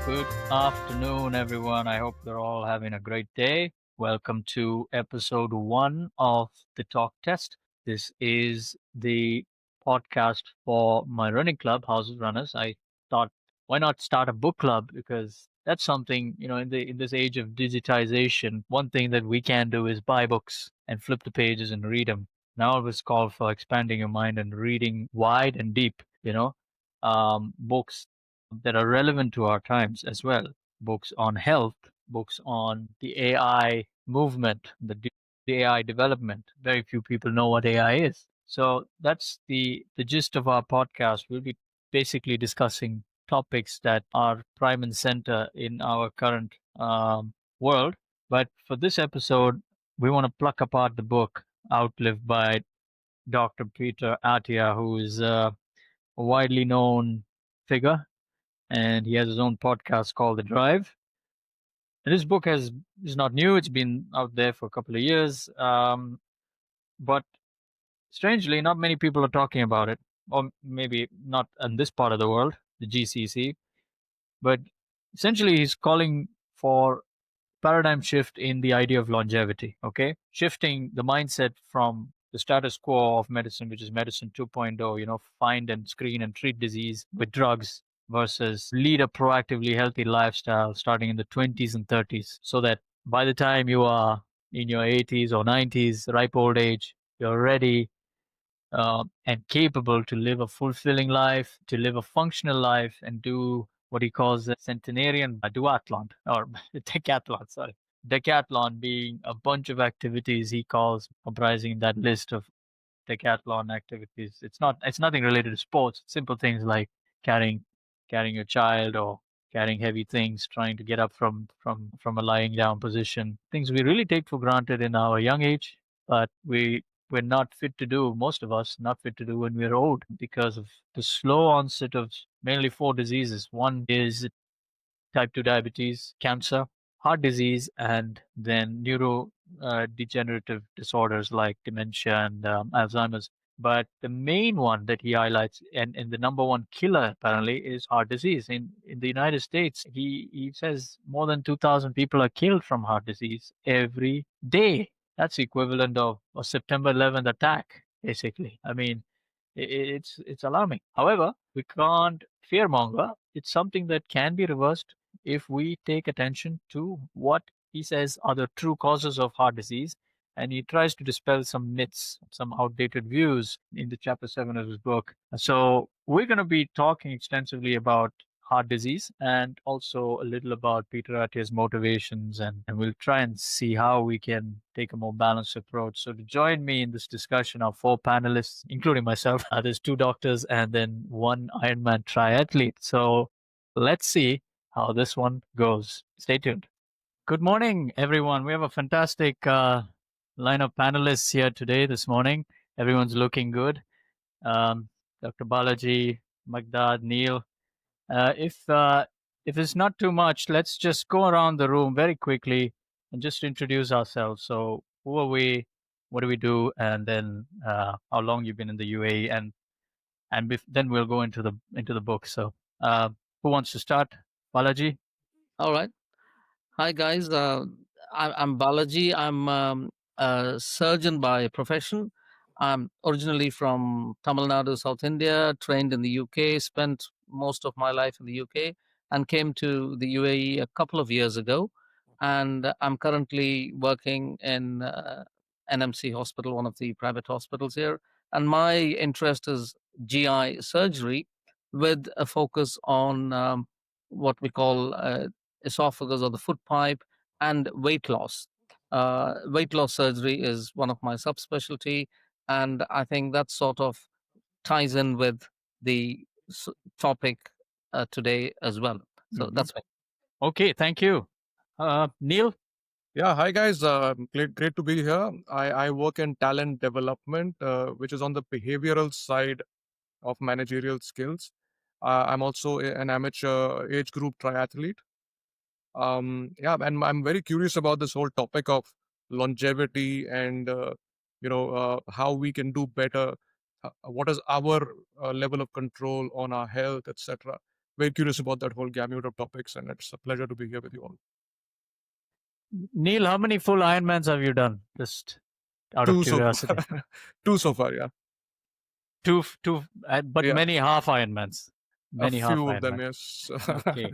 Good afternoon, everyone. I hope you're all having a great day. Welcome to episode one of the Talk Test. This is the podcast for my running club, House of Runners. I thought, why not start a book club? Because that's something, in this age of digitization, one thing that we can do is buy books and flip the pages and read them. Now it was called for expanding your mind and reading wide and deep, books that are relevant to our times as well. Books on health, books on the AI movement, the AI development. Very few people know what AI is. So that's the gist of our podcast. We'll be basically discussing topics that are prime and center in our current world. But for this episode, we want to pluck apart the book Outlive by Dr. Peter Attia, who is a widely known figure, and he has his own podcast called The Drive. And this book is not new; it's been out there for a couple of years, but strangely, not many people are talking about it, or maybe not in this part of the world, the GCC. But essentially, he's calling for paradigm shift in the idea of longevity. Okay, shifting the mindset from the status quo of medicine, which is medicine 2.0, find and screen and treat disease with drugs, versus lead a proactively healthy lifestyle starting in the 20s and 30s, so that by the time you are in your 80s or 90s, ripe old age, you're ready and capable to live a fulfilling life, to live a functional life, and do what he calls a centenarian duathlon or decathlon. Sorry, decathlon being a bunch of activities he calls comprising that list of decathlon activities. It's nothing related to sports. It's simple things like carrying carrying your child or carrying heavy things, trying to get up from a lying down position. Things we really take for granted in our young age, but we're not fit to do, most of us not fit to do when we're old because of the slow onset of mainly four diseases. One is type 2 diabetes, cancer, heart disease, and then neuro degenerative disorders like dementia and Alzheimer's. But the main one that he highlights, and the number one killer apparently, is heart disease. In the United States, he says more than 2,000 people are killed from heart disease every day. That's equivalent of a September 11th attack, basically. I mean, it's alarming. However, we can't fearmonger. It's something that can be reversed if we take attention to what he says are the true causes of heart disease. And he tries to dispel some myths, some outdated views in the chapter 7 of his book. So, we're going to be talking extensively about heart disease and also a little about Peter Attia's motivations. And we'll try and see how we can take a more balanced approach. So, to join me in this discussion are four panelists, including myself. There's two doctors and then one Ironman triathlete. So, let's see how this one goes. Stay tuned. Good morning, everyone. We have a fantastic line of panelists here today, this morning. Everyone's looking good. Um, Dr. Balaji, Meqdad, Neil. If it's not too much, let's just go around the room very quickly and just introduce ourselves. So, who are we? What do we do? And then how long you've been in the UAE, then we'll go into the book. So, who wants to start? Balaji. All right. Hi, guys. I'm Balaji. I'm a surgeon by profession. I'm originally from Tamil Nadu, South India, trained in the UK, spent most of my life in the UK, and came to the UAE a couple of years ago. And I'm currently working in NMC Hospital, one of the private hospitals here. And my interest is GI surgery with a focus on what we call esophagus or the food pipe and weight loss. Weight loss surgery is one of my subspecialty, and I think that sort of ties in with the topic today as well. So Mhm. that's me. Okay, thank you. Neil? Yeah, hi guys. Great to be here. I work in talent development, which is on the behavioral side of managerial skills. I'm also an amateur age group triathlete. Yeah, and I'm very curious about this whole topic of longevity and how we can do better. What is our level of control on our health, etc. very curious about that whole gamut of topics, and it's a pleasure to be here with you all. Neil, how many full Ironmans have you done? Just out of Two so curiosity. two so far, yeah. Two, but Yeah, many half Ironmans. a Many half few of them, Ironmans. yes. Okay.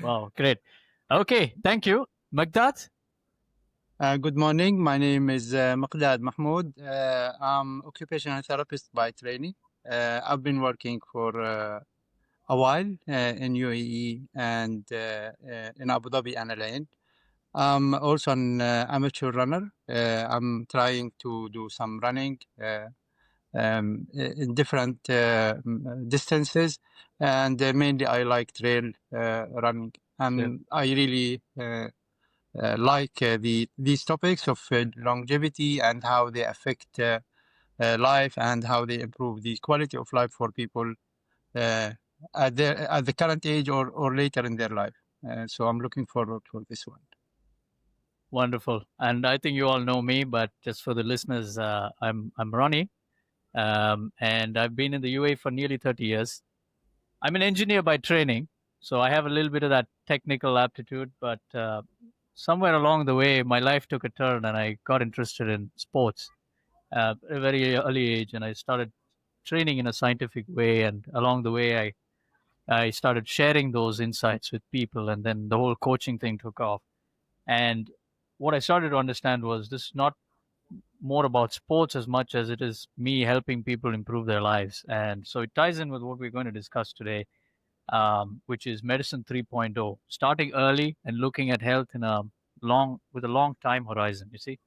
Wow, great. Okay, thank you. Meqdad? Good morning. My name is Meqdad Mahmoud. I'm occupational therapist by training. I've been working for a while in U.A.E. and in Abu Dhabi and Al Ain. I'm also an amateur runner. I'm trying to do some running in different distances, and mainly I like trail running. And I really like these topics of longevity and how they affect life and how they improve the quality of life for people at the current age or later in their life. So I'm looking forward for this one. Wonderful. And I think you all know me, but just for the listeners, I'm Ronnie, and I've been in the UAE for nearly 30 years. I'm an engineer by training, so I have a little bit of that technical aptitude, but somewhere along the way, my life took a turn and I got interested in sports at a very early age, and I started training in a scientific way. And along the way, I started sharing those insights with people, and then the whole coaching thing took off. And what I started to understand was this is not more about sports as much as it is me helping people improve their lives. And so it ties in with what we're going to discuss today, which is medicine 3.0, starting early and looking at health in a with a long time horizon. You see,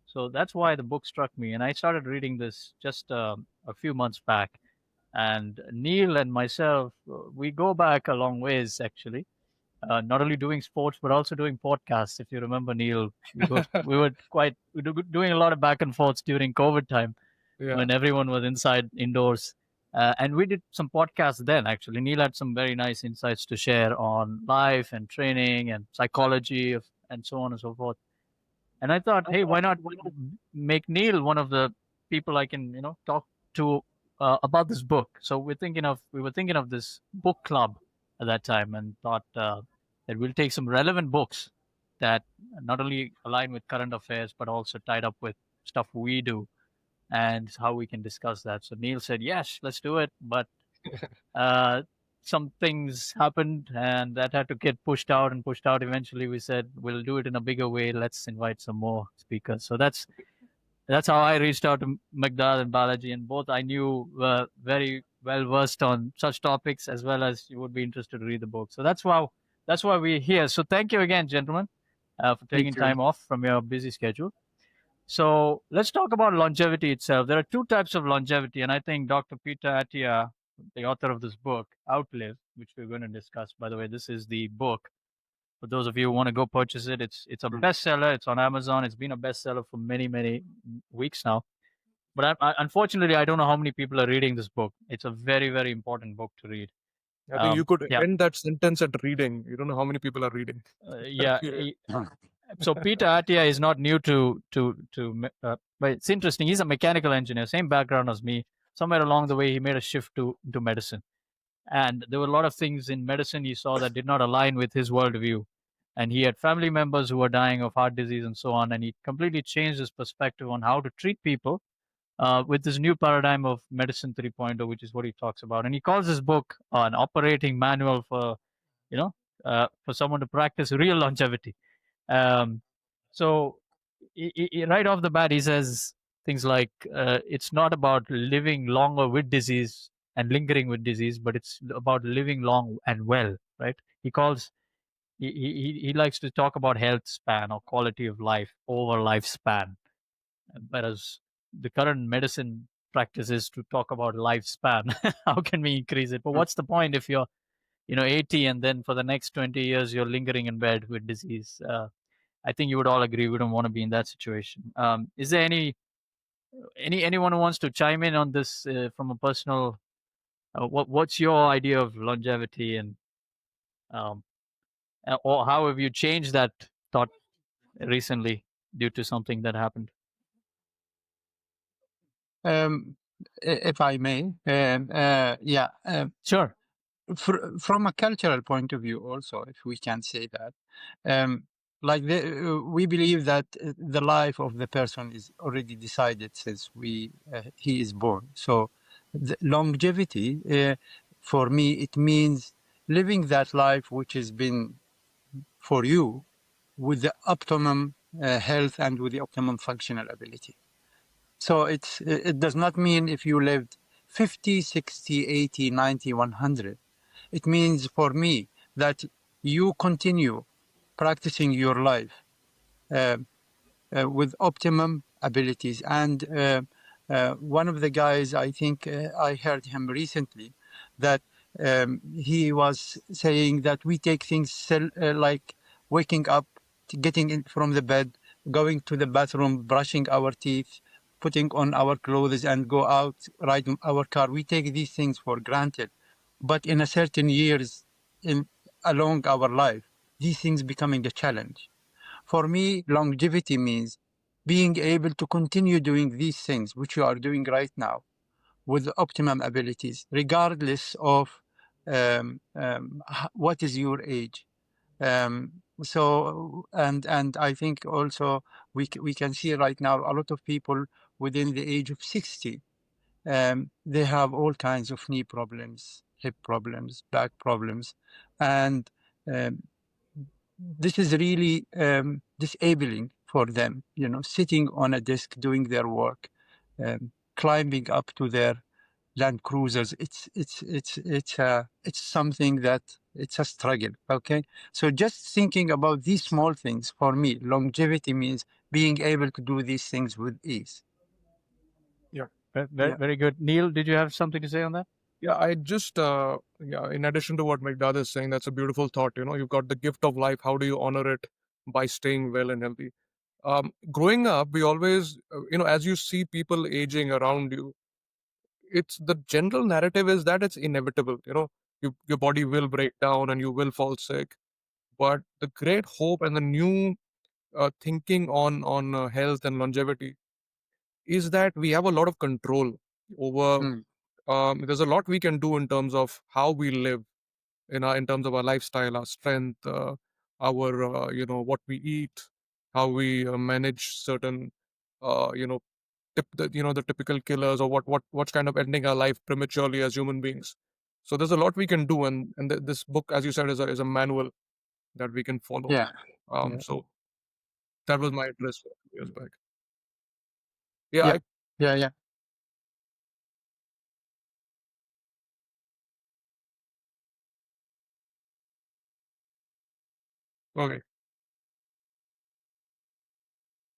so that's why the book struck me, and I started reading this just a few months back. And Neil and myself, we go back a long ways actually. Not only doing sports but also doing podcasts. If you remember, Neil, we were doing a lot of back and forths during COVID time Yeah. when everyone was inside indoors. And we did some podcasts then, actually. Neil had some very nice insights to share on life and training and psychology and so on and so forth. And I thought, hey, why not make Neil one of the people I can, talk to about this book? So we were thinking of this book club at that time, and thought that we'll take some relevant books that not only align with current affairs but also tied up with stuff we do and how we can discuss that. So Neil said, yes, let's do it. But uh, some things happened and that had to get pushed out and pushed out. Eventually, we said, we'll do it in a bigger way. Let's invite some more speakers. So that's how I reached out to Meqdad and Balaji, and both I knew were very well versed on such topics, as well as you would be interested to read the book. So that's why we're here. So thank you again, gentlemen, for taking Thank you. time off from your busy schedule. So let's talk about longevity itself. There are two types of longevity, and I think Dr. Peter Attia, the author of this book, Outlive, which we're going to discuss. By the way, this is the book. For those of you who want to go purchase it, it's a bestseller. It's on Amazon. It's been a bestseller for many weeks now. But unfortunately, I don't know how many people are reading this book. It's a very important book to read. I think you could Yeah, end that sentence at reading. You don't know how many people are reading. yeah. Period. So Peter Attia is not new but it's interesting. He's a mechanical engineer, same background as me. Somewhere along the way, he made a shift to medicine, and there were a lot of things in medicine he saw that did not align with his worldview. And he had family members who were dying of heart disease and so on, and he completely changed his perspective on how to treat people with this new paradigm of medicine 3.0, which is what he talks about. And he calls his book an operating manual for you know for someone to practice real longevity. um, so right off the bat, he says things like, it's not about living longer with disease and lingering with disease, but it's about living long and well, right? He likes to talk about health span or quality of life over lifespan, whereas the current medicine practice is to talk about lifespan. How can we increase it? But what's the point if you're 80 and then for the next 20 years you're lingering in bed with disease? I think you would all agree we don't want to be in that situation. Is there anyone who wants to chime in on this from a personal? What's your idea of longevity, and um, or how have you changed that thought recently due to something that happened? If I may, yeah. Sure. from a cultural point of view, also, if we can say that, um, like we believe that the life of the person is already decided since he is born. So, the longevity, for me, it means living that life which has been for you with the optimum health and with the optimum functional ability. So it does not mean if you lived 50, 60, 80, 90, 100. It means for me that you continue practicing your life uh, with optimum abilities. And one of the guys, I think I heard him recently, that he was saying that we take things like waking up, getting in from the bed, going to the bathroom, brushing our teeth, putting on our clothes and go out, riding our car. We take these things for granted. But in a certain years in along our life, these things becoming a challenge. For me, longevity means being able to continue doing these things, which you are doing right now, with optimum abilities, regardless of what is your age. And I think also we can see right now a lot of people within the age of 60, they have all kinds of knee problems, hip problems, back problems, and um, this is really disabling for them. You know, sitting on a desk doing their work, climbing up to their Land Cruisers. It's something that it's a struggle. Okay, so just thinking about these small things for me, longevity means being able to do these things with ease. Yeah. Very, Yeah. very good. Neil, did you have something to say on that? Yeah, I just yeah, in addition to what Meqdad is saying, that's a beautiful thought. You've got the gift of life. How do you honor it? By staying well and healthy. Growing up, we always, as you see people aging around you, it's the general narrative is that it's inevitable. Your body will break down and you will fall sick. But the great hope and the new thinking on health and longevity is that we have a lot of control over. Mm. There's a lot we can do in terms of how we live, in terms of our lifestyle, our strength, our what we eat, how we manage certain uh, you know the typical killers, or what's kind of ending our life prematurely as human beings. So there's a lot we can do, and this book, as you said, is a manual that we can follow. Yeah. Yeah. So that was my address a few years back. Yeah. Yeah. Yeah. Yeah. Okay.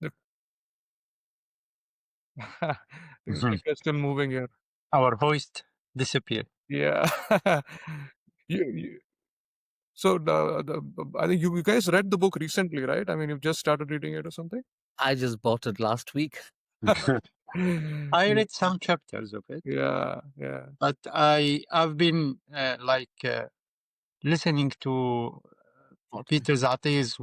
The, the Mhm. click is still moving here. Our voice disappeared. Yeah. you, so I think you guys read the book recently, right? I mean, you've just started reading it or something. I just bought it last week. I read some chapters of it, Yeah, yeah. but I've been listening to Okay. Peter Zatti's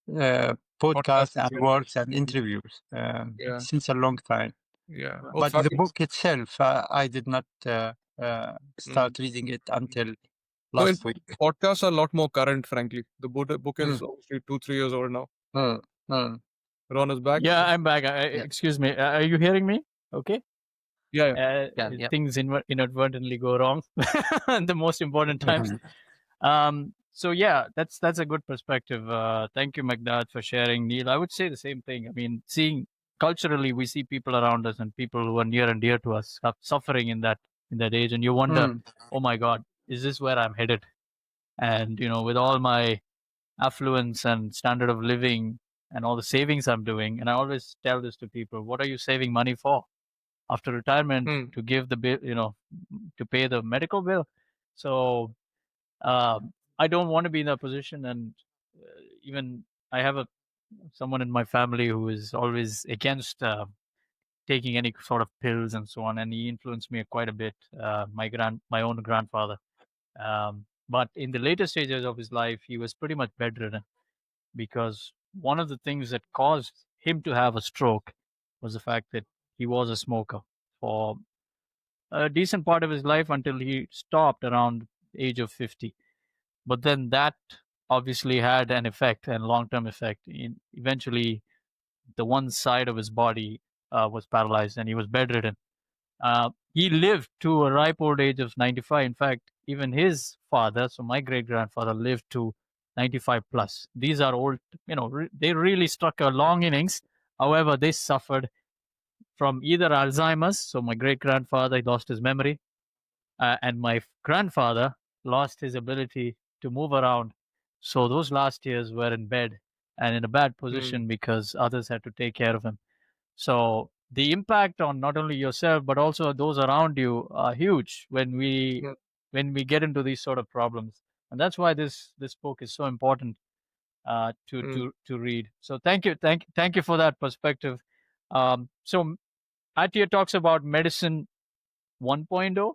Podcast. podcast and Yeah, works and interviews yeah, since a long time. yeah. Oh, But the fabulous. book itself, I did not Mm. start reading it until No, in last week. podcasts are a lot more current, frankly. The book is Mm, obviously 2, 3 years old now. mm, mm. Ron is back. Yeah, I'm back. Yeah. Excuse me. Are you hearing me? Okay. Yeah, yeah. Yeah. Things inadvertently go wrong at the most important times. So yeah, that's a good perspective. Thank you, Meqdad, for sharing. Neil, I would say the same thing. I mean, seeing culturally, we see people around us and people who are near and dear to us suffering in that age, and you wonder, Mm, oh my God, is this where I'm headed? And with all my affluence and standard of living and all the savings I'm doing, and I always tell this to people: what are you saving money for? After retirement, Mm. to give the bill, to pay the medical bill. So I don't want to be in that position, and even I have someone in my family who is always against taking any sort of pills and so on, and he influenced me quite a bit. My own grandfather, but in the later stages of his life, he was pretty much bedridden because one of the things that caused him to have a stroke was the fact that he was a smoker for a decent part of his life until he stopped around age of 50. But then that obviously had an effect and long-term effect. Eventually, the one side of his body was paralyzed and he was bedridden. He lived to a ripe old age of 95. In fact, even his father, so my great grandfather, lived to 95 plus. These are old, they really struck a long innings. However, they suffered from either Alzheimer's, so my great grandfather lost his memory, and my grandfather lost his ability to move around. So those last years were in bed and in a bad position because others had to take care of him. So the impact on not only yourself but also those around you are huge when we get into these sort of problems, and that's why this book is so important to read. So thank you for that perspective. So Atia talks about medicine 1.0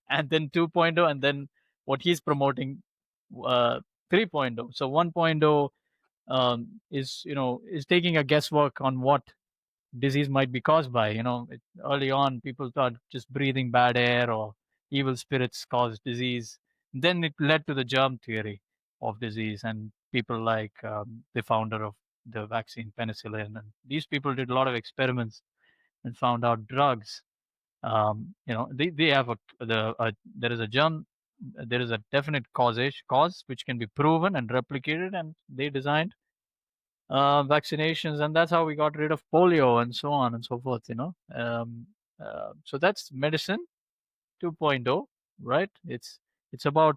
and then 2.0 and then what he's promoting 3.0. So 1.0 is taking a guesswork on what disease might be caused by. Early on, people thought just breathing bad air or evil spirits caused disease. Then it led to the germ theory of disease, and people like the founder of the vaccine, penicillin, and these people did a lot of experiments and found out drugs. They have there is a germ, there is a definite cause which can be proven and replicated, and they designed vaccinations, and that's how we got rid of polio and so on and so forth. So that's medicine 2.0, right? It's about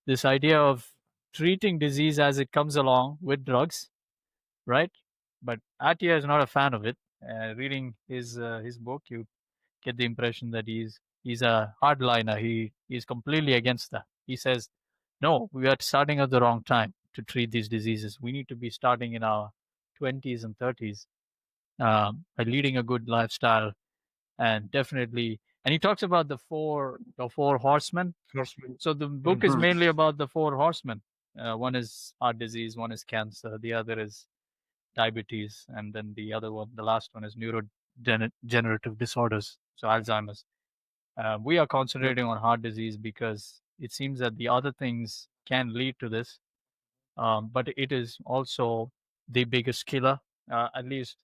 this idea of treating disease as it comes along with drugs, right? But Atia is not a fan of it. Reading his book, you get the impression that he's a hardliner. He's completely against that. He says, no, we are starting at the wrong time to treat these diseases. We need to be starting in our 20s and 30s by leading a good lifestyle, and definitely. And he talks about the four horsemen. So the book is mainly about the four horsemen. One is heart disease, one is cancer, the other is diabetes, and then the last one is neurodegenerative disorders, so Alzheimer's. We are concentrating on heart disease because it seems that the other things can lead to this, but it is also the biggest killer. At least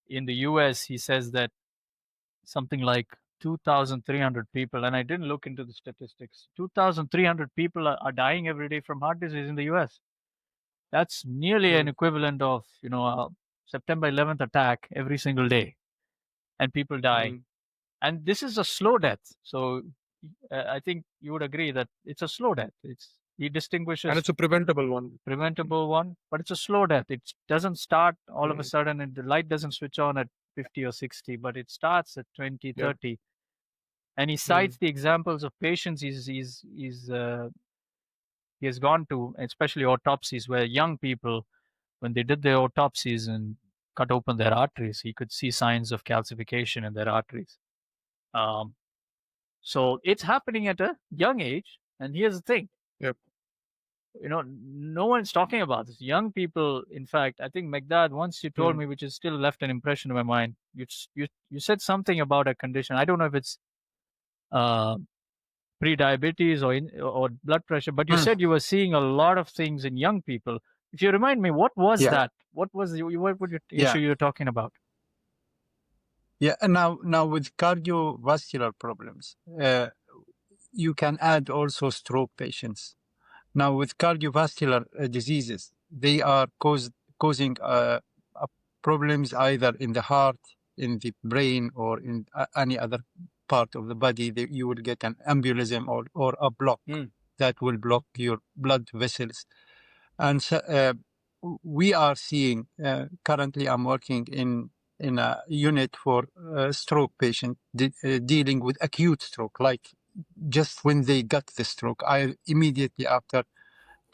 in the US, he says that something like 2,300 people, and I didn't look into the statistics, 2,300 people are dying every day from heart disease in the US. That's nearly an equivalent of, September 11th attack every single day, and people dying. And this is a slow death. So I think you would agree that it's a slow death. He distinguishes, and it's a preventable one. but it's a slow death. It doesn't start all of a sudden, and the light doesn't switch on at 50 or 60, but it starts at 20, 30. And he cites the examples of patients he has gone to, especially autopsies, where young people, when they did their autopsies and cut open their arteries, he could see signs of calcification in their arteries. So it's happening at a young age. And here's the thing. Yep. No one's talking about this. Young people, in fact, I think Meqdad, once you told me, which has still left an impression in my mind, you said something about a condition. I don't know if it's pre-diabetes or blood pressure, but you said you were seeing a lot of things in young people. If you remind me, what was that? What was your issue you were talking about? Yeah, and now with cardiovascular problems, you can add also stroke patients. Now with cardiovascular diseases, they are causing problems either in the heart, in the brain, or in any other part of the body. You will get an embolism or a block that will block your blood vessels. And so, we are seeing, currently I'm working in a unit for stroke patient dealing with acute stroke, like just when they got the stroke, immediately after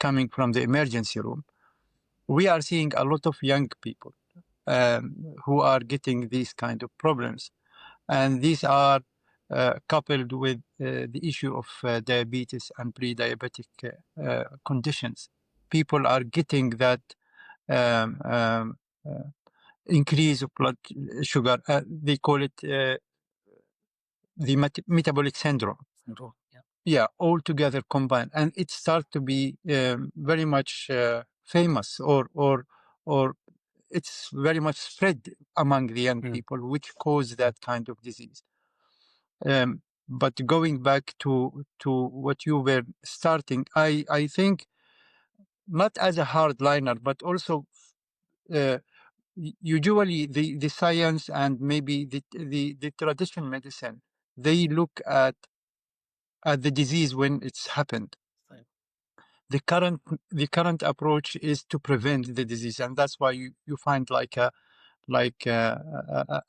coming from the emergency room. We are seeing a lot of young people who are getting these kind of problems. And these are coupled with the issue of diabetes and pre-diabetic conditions. People are getting that increase of blood sugar. They call it the metabolic syndrome. Yeah, all together combined, and it starts to be very much famous, or it's very much spread among the young people, which cause that kind of disease. But going back to what you were starting, I think not as a hardliner, but also usually the science and maybe the traditional medicine, they look at the disease when it's happened. The current approach is to prevent the disease, and that's why you find like a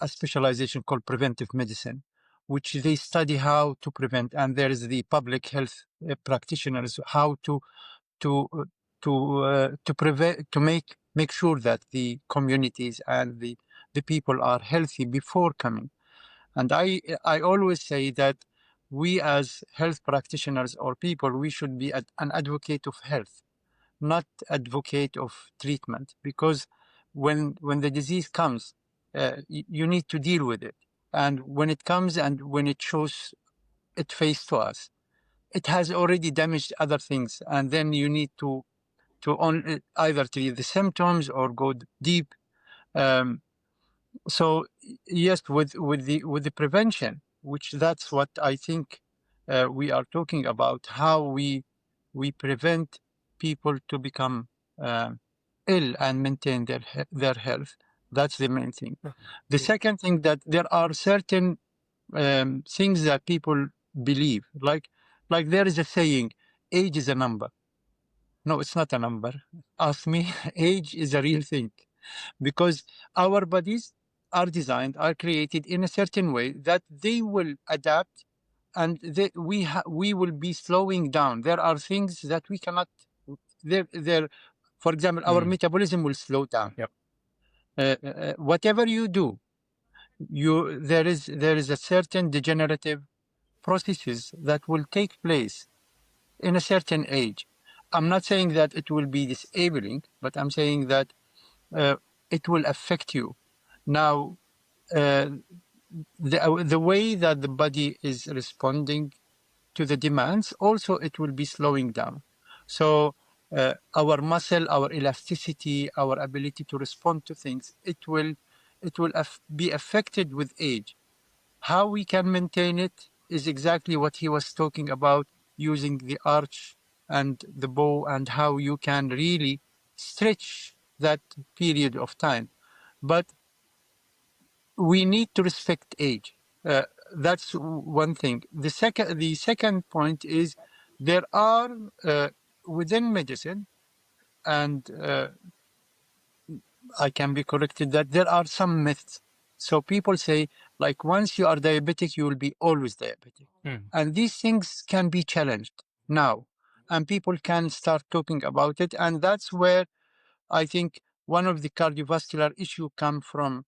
specialization called preventive medicine, which they study how to prevent, and there is the public health practitioners how to uh, to prevent, to make sure that the communities and the people are healthy before coming. And I always say that we as health practitioners or people, we should be an advocate of health, not advocate of treatment, because when the disease comes, you need to deal with it. And when it comes and when it shows its face to us, it has already damaged other things, and then you need to either treat the symptoms or go deep. Um, so yes, with the prevention, which that's what I think we are talking about, how we prevent people to become ill and maintain their health. That's the main thing. The second thing, that there are certain things that people believe, like there is a saying, age is a number. No, it's not a number. Ask me, age is a real thing, because our bodies are designed, are created in a certain way that they will adapt, and we will be slowing down. There are things that we cannot. There, for example, our metabolism will slow down. Yep. Whatever you do, there is a certain degenerative processes that will take place in a certain age. I'm not saying that it will be disabling, but I'm saying that it will affect you. Now, the way that the body is responding to the demands, also it will be slowing down. So our muscle, our elasticity, our ability to respond to things, it will be affected with age. How we can maintain it is exactly what he was talking about, using the arch and the bow, and how you can really stretch that period of time. But we need to respect age. That's one thing. The second point is, there are within medicine, and I can be corrected, that there are some myths. So people say, like, once you are diabetic, you will be always diabetic. And these things can be challenged now, and people can start talking about it. And that's where I think one of the cardiovascular issue come from.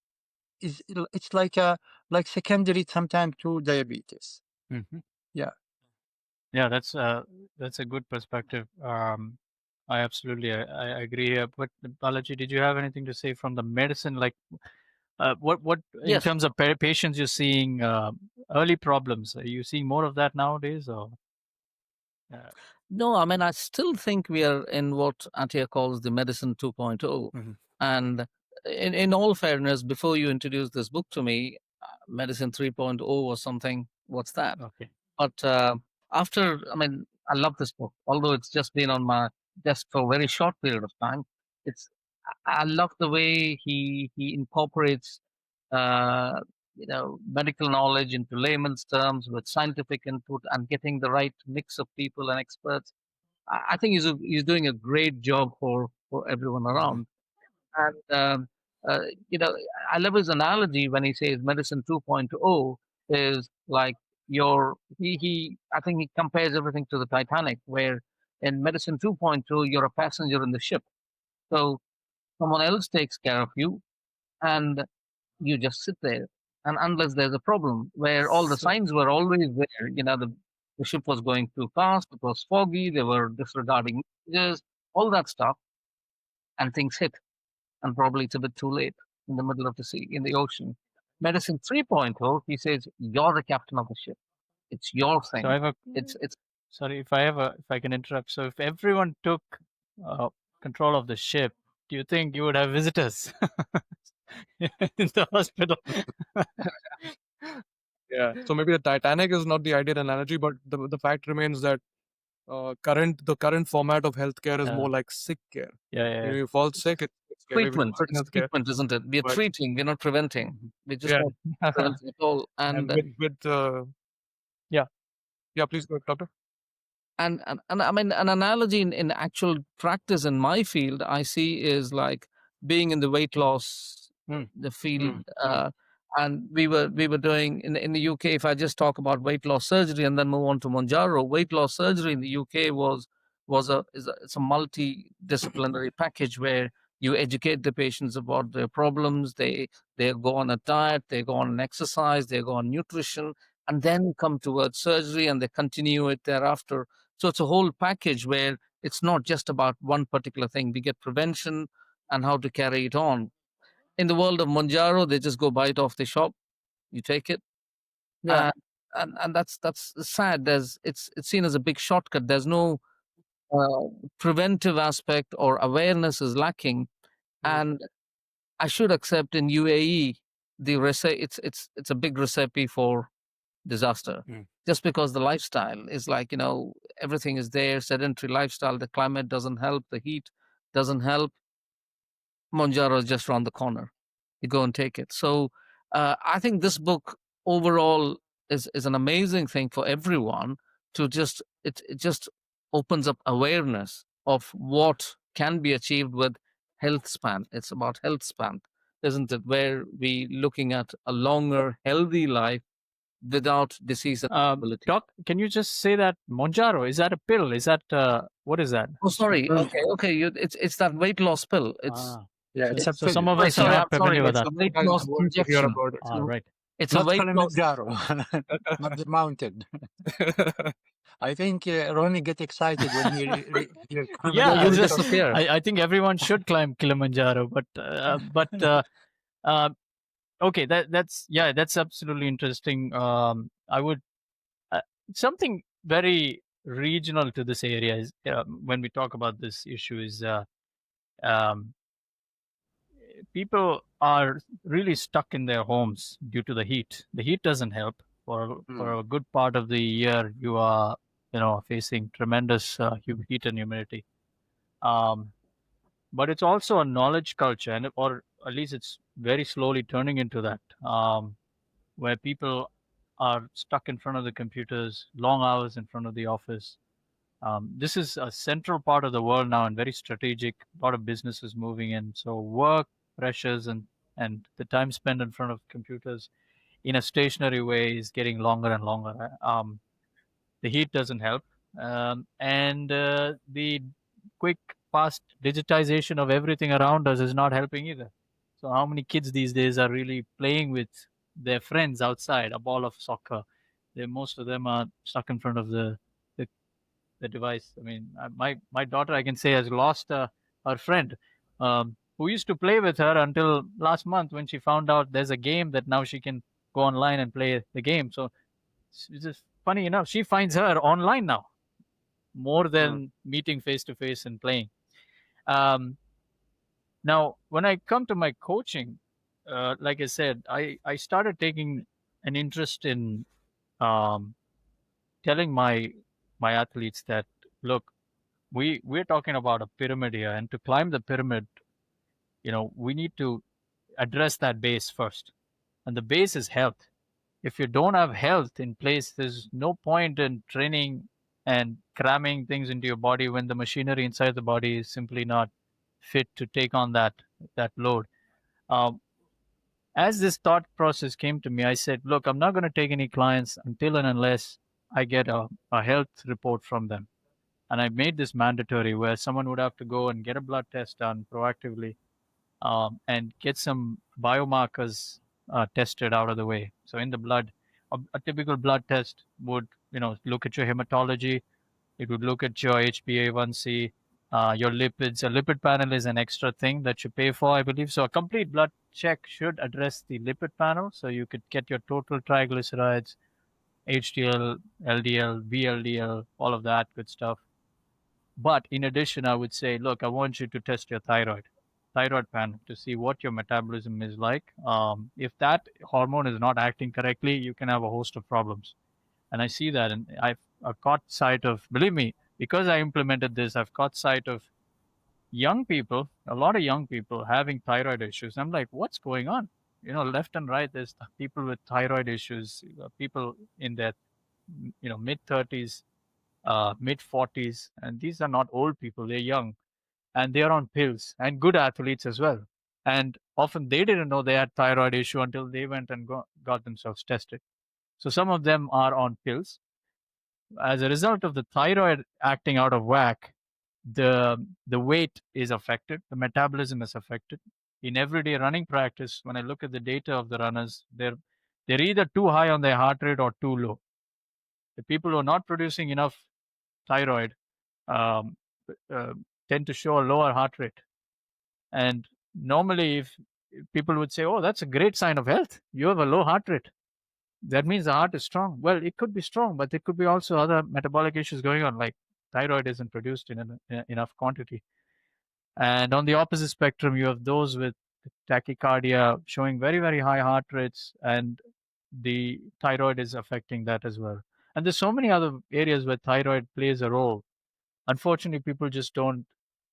It's like secondary sometimes to diabetes. Mm-hmm. Yeah. Yeah, that's a good perspective. I absolutely I agree here. But Balaji, did you have anything to say from the medicine? Like, what in Yes. terms of patients you're seeing early problems? Are you seeing more of that nowadays, or? No, I mean, I still think we are in what Atia calls the medicine 2.0. And in all fairness, before you introduced this book to me, medicine 3.0 was something, what's that? Okay. But after, I mean, I love this book, although it's just been on my desk for a very short period of time. I love the way he incorporates, uh, medical knowledge into layman's terms with scientific input and getting the right mix of people and experts. I think he's doing a great job for everyone around. And uh, you know, I love his analogy when he says medicine 2.0 is like he I think he compares everything to the Titanic, where in medicine 2.0 you're a passenger in the ship. So someone else takes care of you, and you just sit there. And unless there's a problem, where all the signs were always there, the ship was going too fast, it was foggy, they were disregarding messages, all that stuff, and things hit. And probably it's a bit too late in the middle of the sea, in the ocean. Medicine 3.0, he says, you're the captain of the ship. It's your So I thing. have a It's sorry if I can interrupt. So if everyone took uh, control of the ship, do you think you would have visitors in the hospital? Yeah. So maybe the Titanic is not the ideal analogy, but the fact remains that the current format of healthcare is more like sick care. Yeah. You fall sick, it's care. Maybe treatment. it's It's healthcare. treatment, isn't it? We're But treating, we're not preventing. We're just yeah, not preventing at all. and And with Yeah. yeah, please go, doctor. and I mean, an analogy in actual practice in my field I see is like being in the weight loss the field. And we were doing in the UK. If I just talk about weight loss surgery and then move on to Monjaro, weight loss surgery in the UK it's a multidisciplinary package where you educate the patients about their problems. They go on a diet, they go on an exercise, they go on nutrition, and then come towards surgery, and they continue it thereafter. So it's a whole package where it's not just about one particular thing. We get prevention and how to carry it on. In the world of Monjaro, they just go buy it off the shop. You take it, Yeah. and that's sad. It's seen as a big shortcut. There's no preventive aspect, or awareness is lacking. And I should accept in U.A.E. It's a big recipe for disaster. Just because the lifestyle is like, everything is there, sedentary lifestyle, the climate doesn't help, the heat doesn't help. Monjaro is just around the corner. You go and take it. So I think this book overall is an amazing thing for everyone to it just opens up awareness of what can be achieved with health span. It's about health span, isn't it? Where we looking at a longer, healthy life without disease and disability. Doc, can you just say that Monjaro, is that a pill? Is that what is that? Oh, sorry. Okay. It's that weight loss pill. It's Yeah, it's a So some pill. of us are sorry. not I'm sorry. familiar with It's that. a weight Guys, loss I want to hear injection. about it. Right. It's a Not weight loss. Kilimanjaro, not the mountain. I think Ronnie get excited when he hear Yeah, Yeah, Kilimanjaro. you'll disappear. I think everyone should climb Kilimanjaro, okay, that's absolutely interesting. I would something very regional to this area is when we talk about this issue is um, people are really stuck in their homes due to the heat. The heat doesn't help. For a good part of the year, you are facing tremendous heat and humidity. Um, but it's also a knowledge culture, and or at least it's very slowly turning into that, where people are stuck in front of the computers, long hours in front of the office. This is a central part of the world now and very strategic. A lot of businesses moving in. So work pressures and the time spent in front of computers in a stationary way is getting longer and longer. The heat doesn't help, and the quick, fast digitization of everything around us is not helping either. So how many kids these days are really playing with their friends outside a ball of soccer? Most of them are stuck in front of the the device. I mean, my daughter, I can say, has lost her friend who used to play with her until last month when she found out there's a game that now she can go online and play the game. So it's just funny enough, she finds her online now more than meeting face to face and playing. Um, Now, when I come to my coaching, like I said, I started taking an interest in um, telling my athletes that look, we're talking about a pyramid here, and to climb the pyramid, we need to address that base first, and the base is health. If you don't have health in place, there's no point in training and cramming things into your body when the machinery inside the body is simply not fit to take on that load. Um, as this thought process came to me, I said, look, I'm not going to take any clients until and unless I get a health report from them. And I made this mandatory where someone would have to go and get a blood test done proactively, and get some biomarkers tested out of the way. So in the blood, a typical blood test would, look at your hematology. It would look at your HbA1c, your lipids. A lipid panel is an extra thing that you pay for, I believe. So a complete blood check should address the lipid panel, so you could get your total triglycerides, HDL, LDL, VLDL, all of that good stuff. But in addition, I would say, look, I want you to test your thyroid panel to see what your metabolism is like. If that hormone is not acting correctly, you can have a host of problems. And I see that, and I've caught sight of, believe me, because I implemented this, I've caught sight of young people, a lot of young people having thyroid issues. I'm like, what's going on? Left and right, there's people with thyroid issues, people in their, mid 30s, mid 40s, and these are not old people, they're young, and they're on pills, and good athletes as well. And often they didn't know they had thyroid issue until they went and got themselves tested. So some of them are on pills. As a result of the thyroid acting out of whack, the weight is affected, the metabolism is affected. In everyday running practice, when I look at the data of the runners, they're either too high on their heart rate or too low. The people who are not producing enough thyroid um, uh, tend to show a lower heart rate. And normally, if people would say, "Oh, that's a great sign of health. You have a low heart rate. That means the heart is strong." Well, it could be strong, but there could be also other metabolic issues going on, like thyroid isn't produced in enough quantity. And on the opposite spectrum, you have those with tachycardia showing very, very high heart rates, and the thyroid is affecting that as well. And there's so many other areas where thyroid plays a role. Unfortunately, people just don't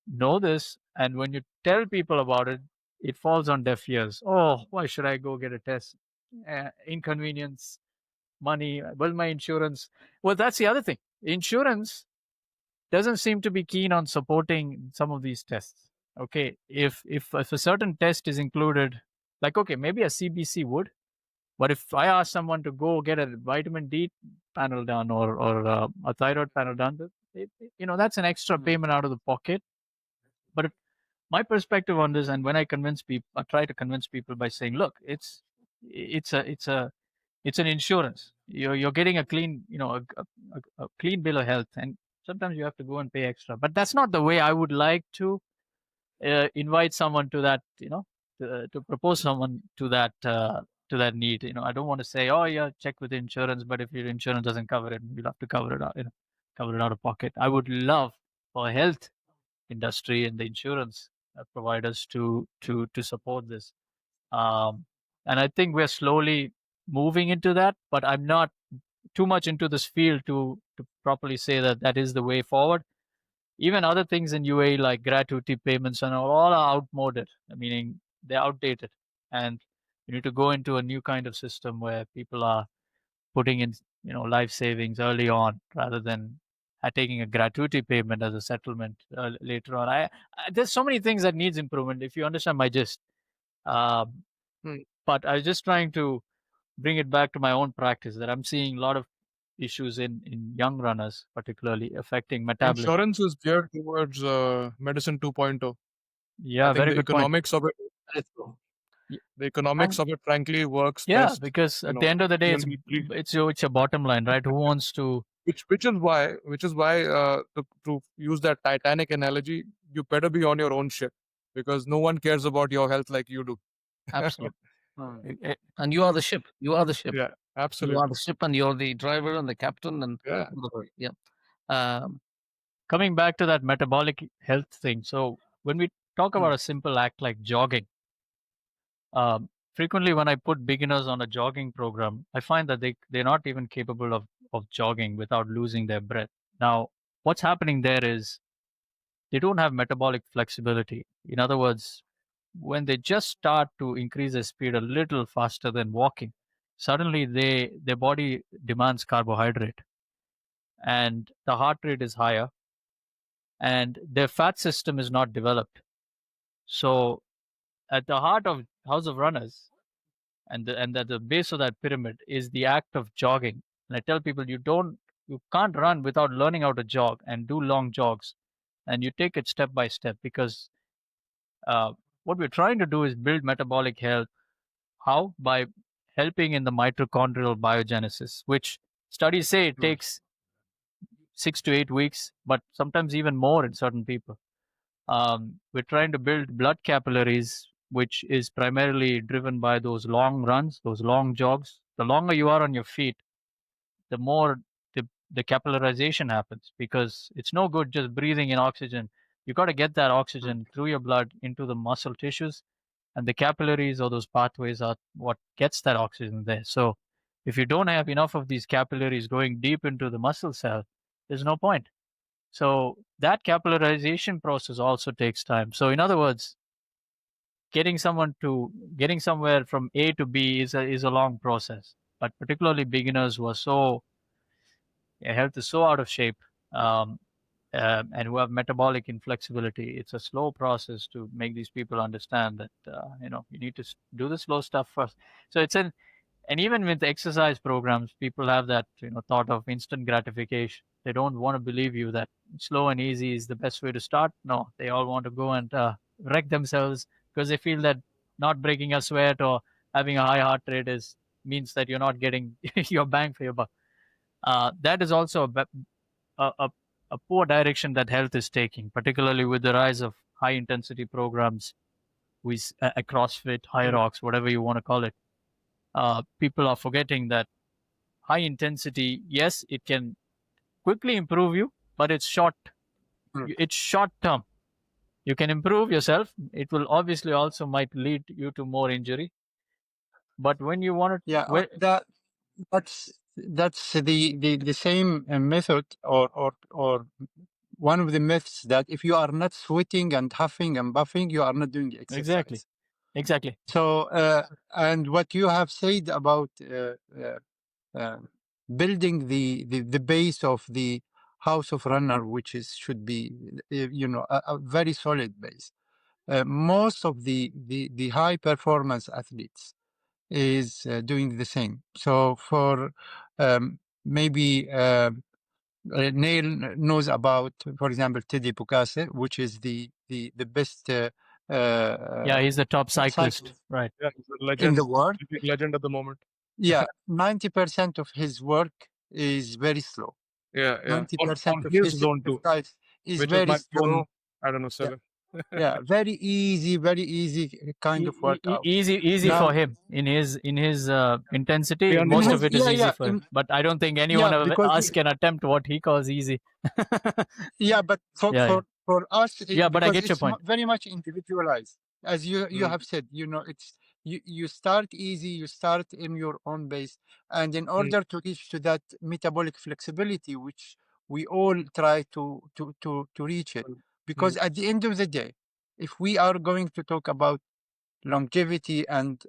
know this. And when you tell people about it, it falls on deaf ears. Oh, why should I go get a test? Inconvenience, money. Well, my insurance. Well, that's the other thing. Insurance doesn't seem to be keen on supporting some of these tests. Okay, if a certain test is included, like, okay, maybe a CBC would, but if I ask someone to go get a vitamin D panel done, or a thyroid panel done, that's an extra payment out of the pocket. But my perspective on this, and when I convince people, I try to convince people by saying, look, it's an insurance. You're getting a clean, a clean bill of health, and sometimes you have to go and pay extra. But that's not the way I would like to invite someone to that, to propose someone to that need. I don't want to say, oh yeah, check with insurance, but if your insurance doesn't cover it, you'll have to cover it out, cover it out of pocket. I would love for health industry and the insurance providers to support this. Um, and I think we're slowly moving into that, but I'm not too much into this field to properly say that that is the way forward. Even other things in U.A.E like gratuity payments and all are outmoded, meaning they're outdated, and you need to go into a new kind of system where people are putting in life savings early on rather than taking a gratuity payment as a settlement later on. There's so many things that needs improvement, if you understand my gist. Um, Hmm. but I was just trying to bring it back to my own practice, that I'm seeing a lot of issues in young runners, particularly affecting metabolism. Insurance is geared towards medicine 2.0. I Yeah, think very the good point. economics of it, That's true. the economics And of it, frankly, works yeah, best. because You at the know, end of the day, PMD, it's your bottom line, right? Who wants to? which is why to use that Titanic analogy, you better be on your own ship, because no one cares about your health like you do. Absolutely. eh, And you are the ship. You are the ship. Yeah, You are absolutely. the ship, and you're the driver and the captain, and Yeah. whatever. Yeah. Um, Coming back to that metabolic health thing. So when we talk Hmm. about a simple act like jogging, frequently when I put beginners on a jogging program, I find that they're not even capable of jogging without losing their breath. Now, what's happening there is they don't have metabolic flexibility. In other words, when they just start to increase their speed a little faster than walking, suddenly their body demands carbohydrate, and the heart rate is higher, and their fat system is not developed. So at the heart of House of Runners, and at the base of that pyramid, is the act of jogging. And I tell people, you can't run without learning how to jog and do long jogs, and you take it step by step, because uh, what we're trying to do is build metabolic health. How? By helping in the mitochondrial biogenesis, which studies say it Hmm. takes 6 to 8 weeks, but sometimes even more in certain people. We're trying to build blood capillaries, which is primarily driven by those long runs, those long jogs. The longer you are on your feet, the more the capillarization happens, because it's no good just breathing in oxygen. You got to get that oxygen through your blood into the muscle tissues, and the capillaries or those pathways are what gets that oxygen there. So if you don't have enough of these capillaries going deep into the muscle cell, there's no point. So that capillarization process also takes time. So in other words, getting somewhere from A to B is a long process. But particularly beginners who are health is so out of shape, um, and who have metabolic inflexibility, it's a slow process to make these people understand that you need to do the slow stuff first. So and even with exercise programs, people have that thought of instant gratification. They don't want to believe you that slow and easy is the best way to start. No, they all want to go and wreck themselves, because they feel that not breaking a sweat or having a high heart rate means that you're not getting your bang for your buck. That is also a, a poor direction that health is taking, particularly with the rise of high intensity programs, with a CrossFit, High Rocks, whatever you want to call it. People are forgetting that high intensity, yes, it can quickly improve you, but it's short. It's short term. You can improve yourself. It will obviously also might lead you to more injury. But when you want to, Yeah, that's the same method, or one of the myths, that if you are not sweating and huffing and buffing, you are not doing exercise. exactly. So, and what you have said about uh, building the base of the house of runner, which should be a very solid base. Most of the high performance athletes is doing the same. So for maybe Neil knows about, for example, Teddy Bukase, which is the best Yeah, he's the top cyclist, cyclist right? Yeah, he's a in legend, the world. legend at the moment. Yeah, 90% of his work is very slow. Yeah, yeah. 90% On of his his zone too, exercise is which is very my slow. zone, I don't know, Yeah, 7. yeah, very easy kind of workout. Easy Now, for him in his intensity. Beyond the Most most. of it is easy for him, but I don't think anyone yeah, of because us can attempt what he calls easy. yeah, but Yeah, yeah, for us, yeah. But I because get your it's point. very much individualized, as you Mm, have said. It's you start easy, you start in your own base, and in mm, order to reach to that metabolic flexibility, which we all try to reach it, mm, because at the end of the day, if we are going to talk about longevity, and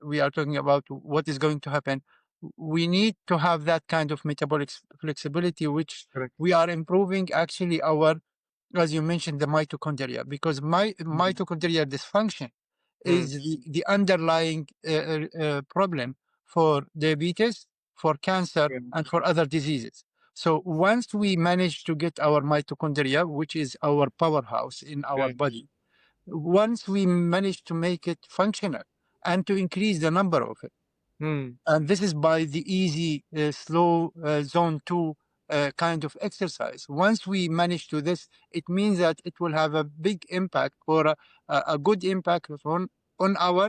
we are talking about what is going to happen, we need to have that kind of metabolic flexibility, which correct. we are improving actually our, as you mentioned, the mitochondria, because mitochondrial dysfunction Mm, is the underlying problem for diabetes, for cancer, yeah. and for other diseases. So once we manage to get our mitochondria, which is our powerhouse in our Yeah. body, once we manage to make it functional and to increase the number of it, Mm, and this is by the easy, slow zone 2 kind of exercise. Once we manage to this, it means that it will have a big impact, or a good impact on our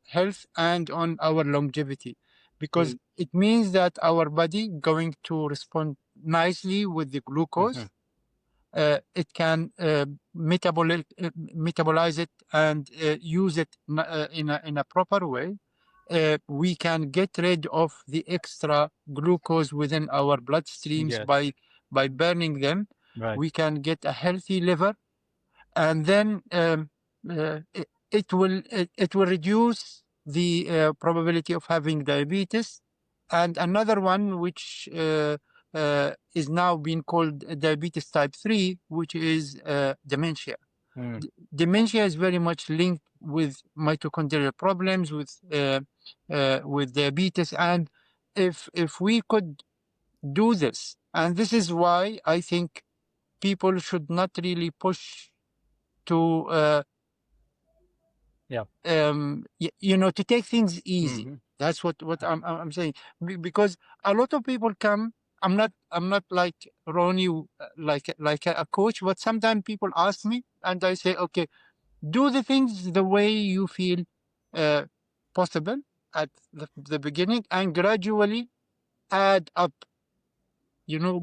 health and on our longevity, because mm, it means that our body going to respond nicely with the glucose. It can metabolize it and use it in a proper way. We can get rid of the extra glucose within our bloodstreams Yes, by burning them. right. We can get a healthy liver, and then it will reduce the probability of having diabetes. And another one, which is now being called diabetes type 3, which is dementia. Mm. Dementia is very much linked with mitochondrial problems, with diabetes. And if we could do this, and this is why I think people should not really push to Yeah. to take things easy. Mhm. That's what I'm saying. Because a lot of people come I'm not like Ronnie, like a coach, but sometimes people ask me, and I say, okay, do the things the way you feel uh, possible at the beginning, and gradually add up.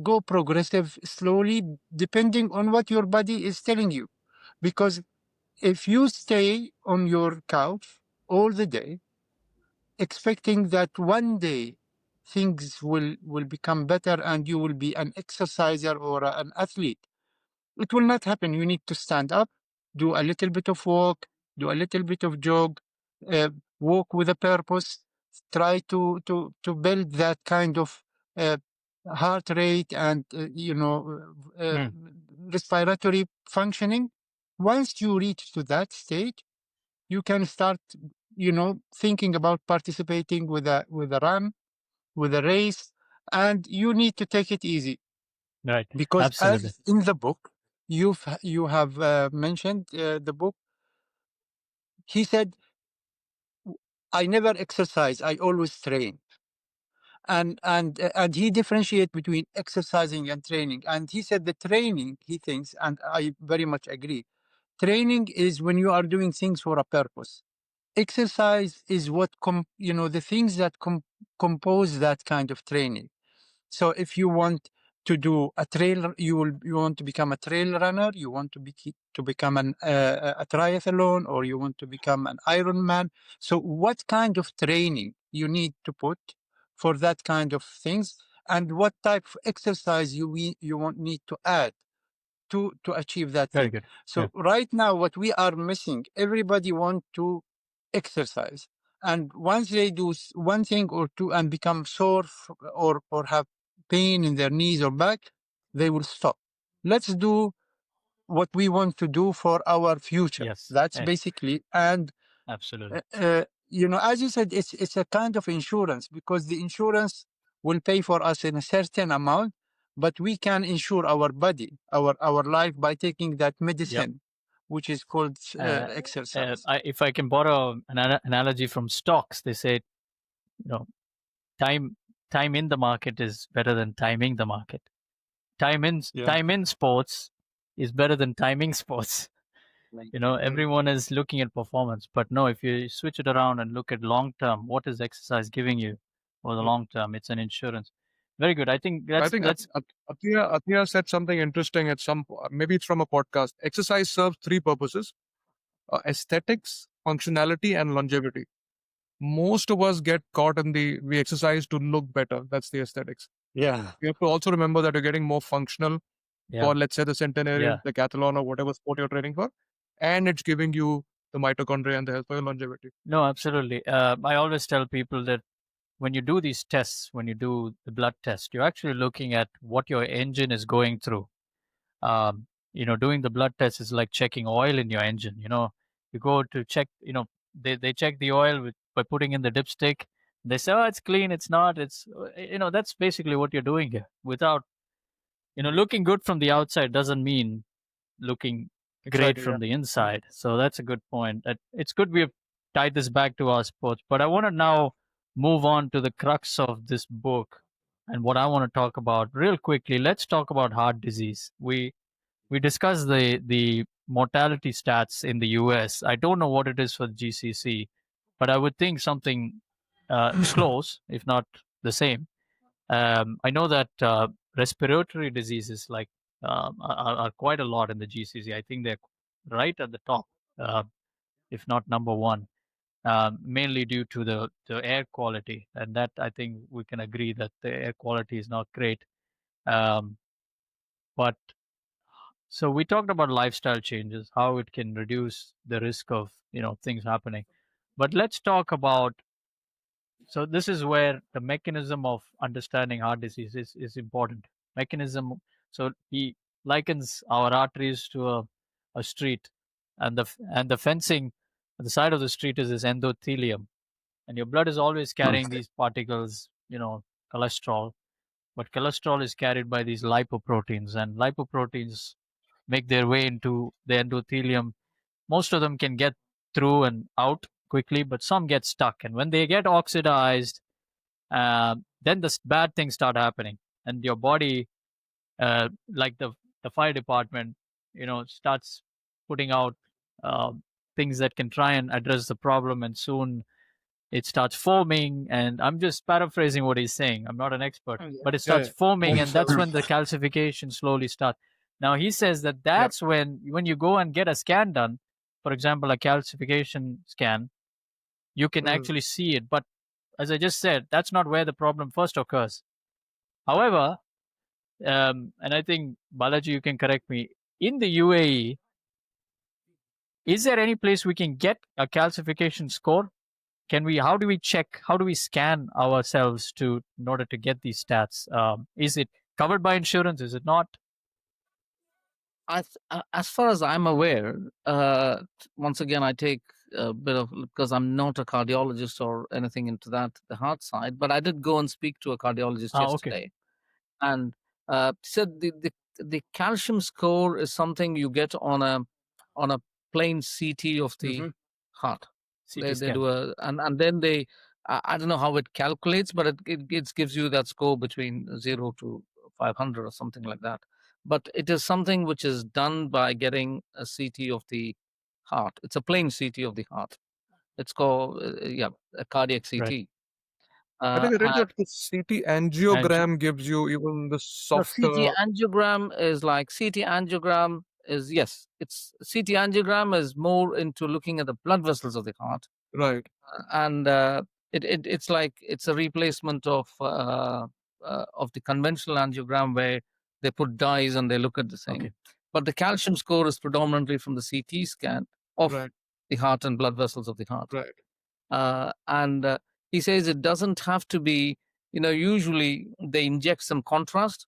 Go progressive, slowly, depending on what your body is telling you. Because if you stay on your couch all the day, expecting that one day things will become better and you will be an exerciser or an athlete, it will not happen. You need to stand up, do a little bit of walk, do a little bit of jog, uh, walk with a purpose, try to build that kind of uh, heart rate and Mm. respiratory functioning. Once you reach to that stage, you can start thinking about participating with a run, with a race, and you need to take it easy Right. because Absolutely. as in the book you have mentioned the book. He said, I never exercise, I always train. And he differentiate between exercising and training, and he said the training, he thinks, and I very much agree, training is when you are doing things for a purpose. Exercise is what the things that compose that kind of training. So if you want to do a trail, you want to become a trail runner, you want to become a triathlon, or you want to become an Ironman. So what kind of training you need to put for that kind of things, and what type of exercise you want need to add to achieve that Very thing. good. Yeah. So right now, what we are missing, everybody want to exercise, and once they do one thing or two and become sore or have pain in their knees or back, they will stop. Let's do what we want to do for our future. Yes. That's basically, and Absolutely. as you said, it's a kind of insurance, because the insurance will pay for us in a certain amount, but we can insure our body, our life, by taking that Yep. medicine, which is called exercise. If I can borrow an analogy from stocks, they say, you know, time time in the market is better than timing the market. Yeah. Time in sports is better than timing sports. Everyone is looking at performance, but no, if you switch it around and look at long term, what is exercise giving you for the long term? It's an insurance. Very good. I think I let's think let's Athiya said something interesting at maybe it's from a podcast. Exercise serves three purposes: aesthetics, functionality, and longevity. Most of us get caught in we exercise to look better. That's the aesthetics. Yeah. You have to also remember that you're getting more functional yeah for, let's say, the centenarian, yeah the decathlon, or whatever sport you're training for, and it's giving you the mitochondria and the health for your longevity. no, absolutely. I always tell people that when you do these tests, when you do the blood test, you're actually looking at what your engine is going through. Doing the blood test is like checking oil in your engine. You go to check, they check the oil by putting in the dipstick. They say, oh, it's clean. It's not. That's basically what you're doing here. Without, looking good from the outside doesn't mean looking great Exactly. Yeah. from the inside. So that's a good point. It's good we have tied this back to our sports, but I want to now move on to the crux of this book and what I want to talk about real quickly. Let's talk about heart disease. We discussed the mortality stats in the US. I don't know what it is for the GCC, but I would think something close, if not the same. I know that respiratory diseases like are quite a lot in the GCC. I think they're right at the top, uh, if not number one, mainly due to the air quality, and that I think we can agree that the air quality is not great. Um, but so we talked about lifestyle changes, how it can reduce the risk of things happening. But let's talk about, so this is where the mechanism of understanding heart disease is important. Mechanism. So he likens our arteries to a street, and the fencing at the side of the street is this endothelium, and your blood is always carrying these particles, cholesterol, but cholesterol is carried by these lipoproteins, and lipoproteins make their way into the endothelium. Most of them can get through and out quickly, but some get stuck, and when they get oxidized, then the bad things start happening. and your body, like the fire department, starts putting out uh, things that can try and address the problem, and soon it starts foaming. And I'm just paraphrasing what he's saying. I'm not an expert, but it starts Yeah. foaming, Foam and that's cells. when the calcification slowly starts. Now he says that Yep. that's when you go and get a scan done, for example, a calcification scan, you can actually see it. But as I just said, that's not where the problem first occurs. However, and I think Balaji, you can correct me. In the U.A.E, is there any place we can get a calcification score? Can we? How do we check? How do we scan ourselves in order to get these stats? Is it covered by insurance? Is it not? As far as I'm aware, once again, I take a bit of, because I'm not a cardiologist or anything into that, the heart side, but I did go and speak to a cardiologist Okay. yesterday, and said the calcium score is something you get on a plain CT of the heart. CT They scan. do and then they, I don't know how it calculates, but it gives you that score between 0 to 500 or something like that. But it is something which is done by getting a CT of the heart. It's a plain CT of the heart. It's called a cardiac CT. Right. I think I read And that the CT angiogram gives you even the no, softer. CT angiogram is like CT angiogram is, yes, it's CT angiogram is more into looking at the blood vessels of the heart, Right. and it's like it's a replacement of the conventional angiogram where they put dyes and they look at the thing. Okay. But the calcium score is predominantly from the CT scan of Right. the heart and blood vessels of the heart. Right. And he says it doesn't have to be, usually they inject some contrast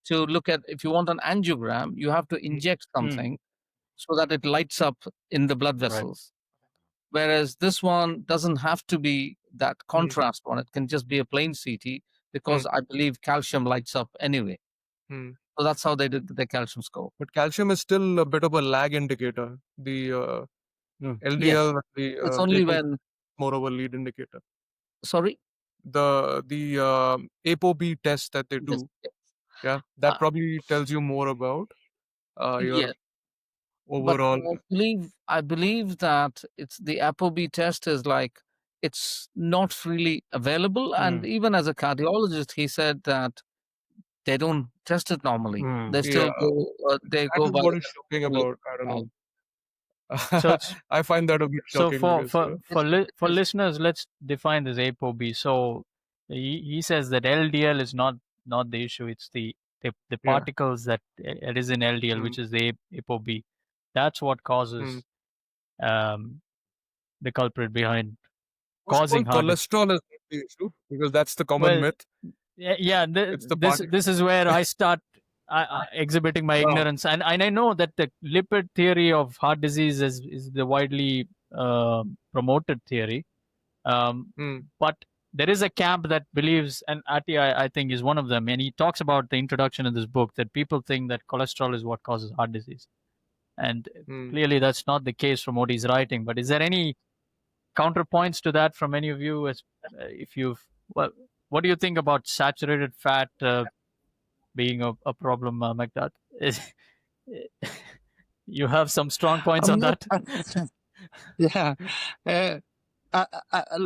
to look at. If you want an angiogram, you have to inject something so that it lights up in the blood vessels. Whereas this one doesn't have to be that contrast one. It can just be a plain CT, because I believe calcium lights up anyway. So that's how they did the calcium score. But calcium is still a bit of a lag indicator. The LDL, It's only when, more of a lead indicator. sorry? The ApoB test that they do, yeah, that probably tells you more about your overall. But I believe that it's the ApoB test is like, it's not freely available. And even as a cardiologist, he said that they don't test it normally. They still go. They That go is by what is shocking about. I don't know. So I find that a bit so shocking. for listeners, let's define this ApoB. So he says that LDL is not the issue. It's the particles that it is in LDL, which is the ApoB. That's what causes the culprit behind causing heart disease. Cholesterol is the issue, because that's the common myth. Yeah, this is where I start exhibiting my ignorance, and I know that the lipid theory of heart disease is the widely promoted theory, but there is a camp that believes, and Ati, I think, is one of them, and he talks about the introduction of this book, that people think that cholesterol is what causes heart disease, and clearly that's not the case from what he's writing. But is there any counterpoints to that from any of you? If you've what do you think about saturated fat being a problem, Meqdad? You have some strong points on that? Yeah.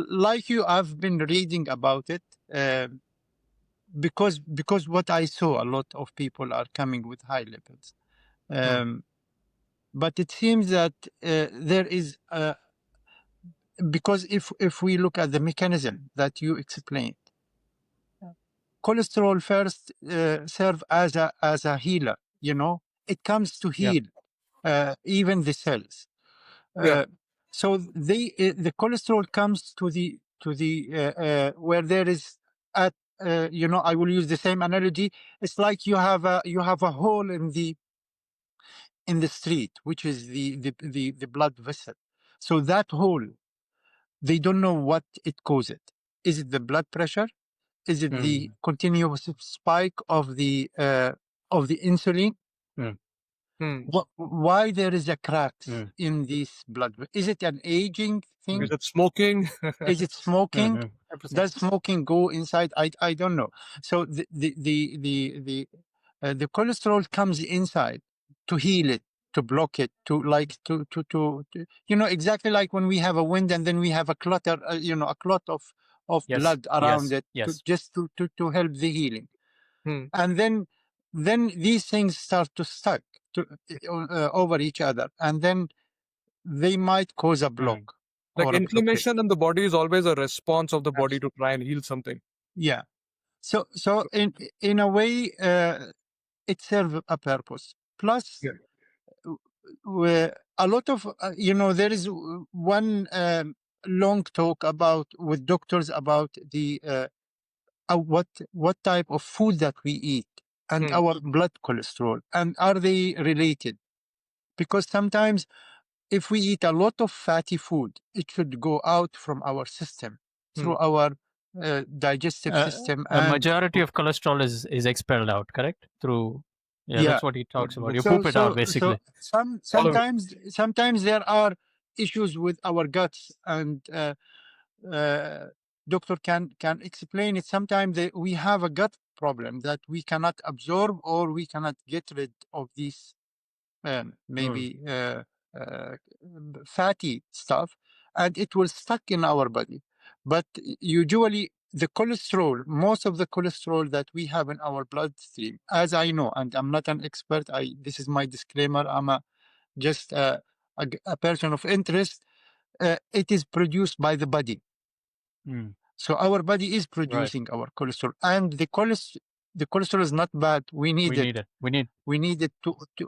Like you, I've been reading about it because what I saw, a lot of people are coming with high levels. But it seems that there is, because if we look at the mechanism that you explained, cholesterol first serve as a healer. It comes to heal even the cells. So the cholesterol comes to the where there is at I will use the same analogy. It's like you have a hole in the street, which is the blood vessel. So that hole, they don't know what it causes. Is it the blood pressure? Is it the continuous spike of the insulin? Why there is a cracks Mm. in this blood? Is it an aging thing? Is it smoking? Is it smoking? Everything. Does smoking go inside? I don't know. So the cholesterol comes inside to heal it, to block it, to like to exactly like when we have a wind and then we have a clutter, a clot of Yes. blood around Yes. it, Yes. just to help the healing. Hmm. And then these things start to stuck over each other, and then they might cause a block Like or a blockage. inflammation in the body is always a response of the body to try and heal something. Yeah. So in a way, it serves a purpose. Plus, Yeah. a lot of there is one long talk about with doctors about the what type of food that we eat and our blood cholesterol, and are they related? Because sometimes if we eat a lot of fatty food, it should go out from our system through our digestive system, A and majority of cholesterol is expelled out, correct? Through yeah. that's what he talks about. You So poop it out basically. sometimes there are issues with our guts, and doctor can explain it. Sometimes we have a gut problem that we cannot absorb, or we cannot get rid of these maybe fatty stuff, and it will stuck in our body. But usually the cholesterol, most of the cholesterol that we have in our bloodstream, as I know, and I'm not an expert, this is my disclaimer, I'm just a person of interest, it is produced by the body. Mm. So our body is producing our cholesterol, and the cholesterol is not bad. We need it. We need it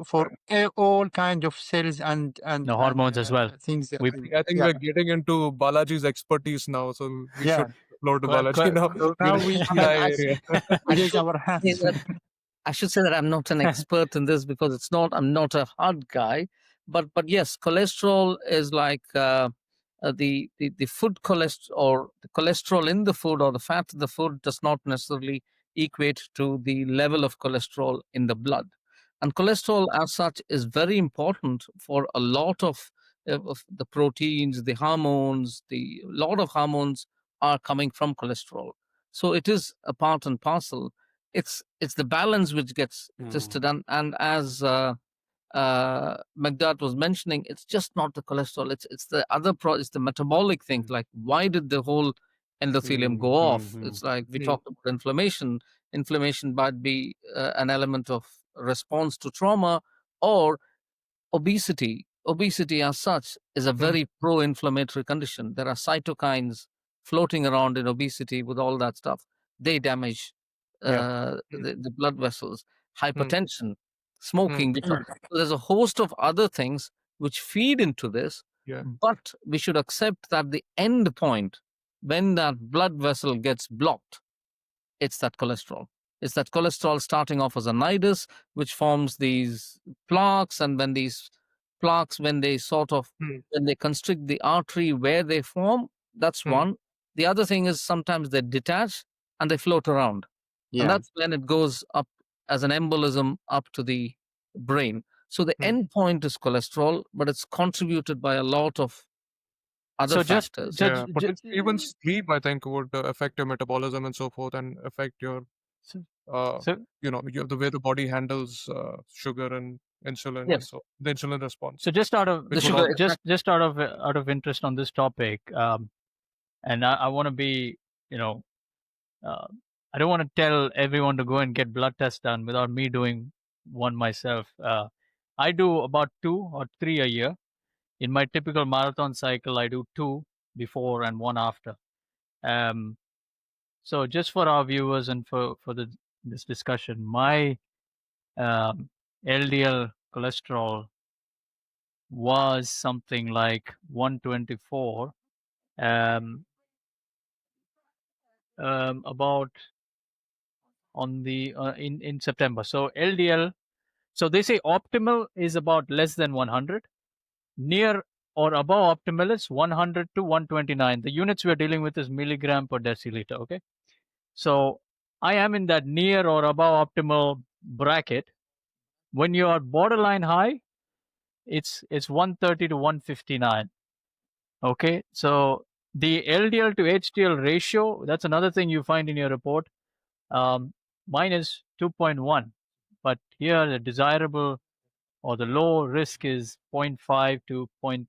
for all kind of cells and the hormones as well. Things. I think we're getting into Balaji's expertise now, so we should upload to Balaji now. So now we area. raise our hands. I should say that I'm not an expert in this because I'm not a hard guy, but yes, cholesterol is like the food cholesterol, or the cholesterol in the food or the fat in the food does not necessarily equate to the level of cholesterol in the blood. And cholesterol as such is very important for a lot of the proteins, the hormones. The lot of hormones are coming from cholesterol. So it is a part and parcel. It's the balance which gets tested, and as Meqdad was mentioning, it's just not the cholesterol. It's the other it's the metabolic thing. Like, why did the whole endothelium go off? It's like we talked about inflammation. Inflammation might be an element of response to trauma, or obesity. Obesity as such is a very pro-inflammatory condition. There are cytokines floating around in obesity with all that stuff. They damage the blood vessels. Hypertension, smoking. So there's a host of other things which feed into this, but we should accept that the end point, when that blood vessel gets blocked, it's that cholesterol. It's that cholesterol starting off as a nidus, which forms these plaques, and when these plaques, when they when they constrict the artery where they form, that's one. The other thing is sometimes they detach and they float around. And that's when it goes up as an embolism up to the brain. So the end point is cholesterol, but it's contributed by a lot of other factors. But even sleep, I think, would affect your metabolism and so forth, and affect your, the way the body handles sugar and insulin, and so the insulin response. So just out of The sugar, just out of interest on this topic, and I want to be, I don't want to tell everyone to go and get blood tests done without me doing one myself. I do about 2 or 3 a year. In my typical marathon cycle, I do 2 before and 1 after. So just for our viewers and for this discussion, my LDL cholesterol was something like 124 about on the in September. So LDL, so they say optimal is about less than 100. Near or above optimal is 100 to 129. The units we are dealing with is milligram per deciliter. Okay, so I am in that near or above optimal bracket. When you are borderline high, it's 130 to 159. Okay, so the LDL to HDL ratio, that's another thing you find in your report. Mine is 2.1, but here the desirable or the low risk is zero point 0.5 to zero point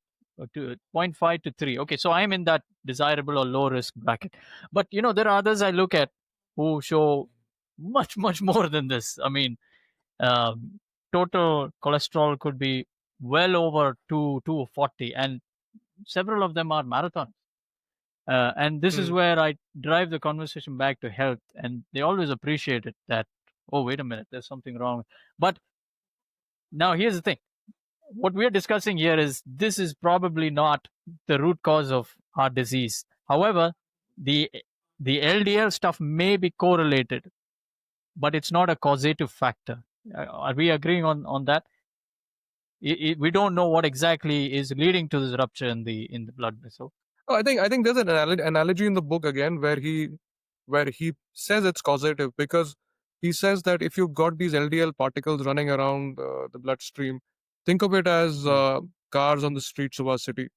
0.5 to 3. Okay, so I'm in that desirable or low risk bracket. But there are others I look at who show much, much more than this. I mean, um, total cholesterol could be well over 240, and several of them are marathons. And this is Hmm. where I drive the conversation back to health, and they always appreciate it that, oh, wait a minute, there's something wrong. But now here's the thing. What we're discussing here is this is probably not the root cause of heart disease. However, the the LDL stuff may be correlated, but it's not a causative factor. Are we agreeing on that? We don't know what exactly is leading to this rupture in the blood vessel. Oh, I think there's an analogy in the book again where he says it's causative, because he says that if you've got these LDL particles running around the bloodstream, think of it as cars on the streets of our city.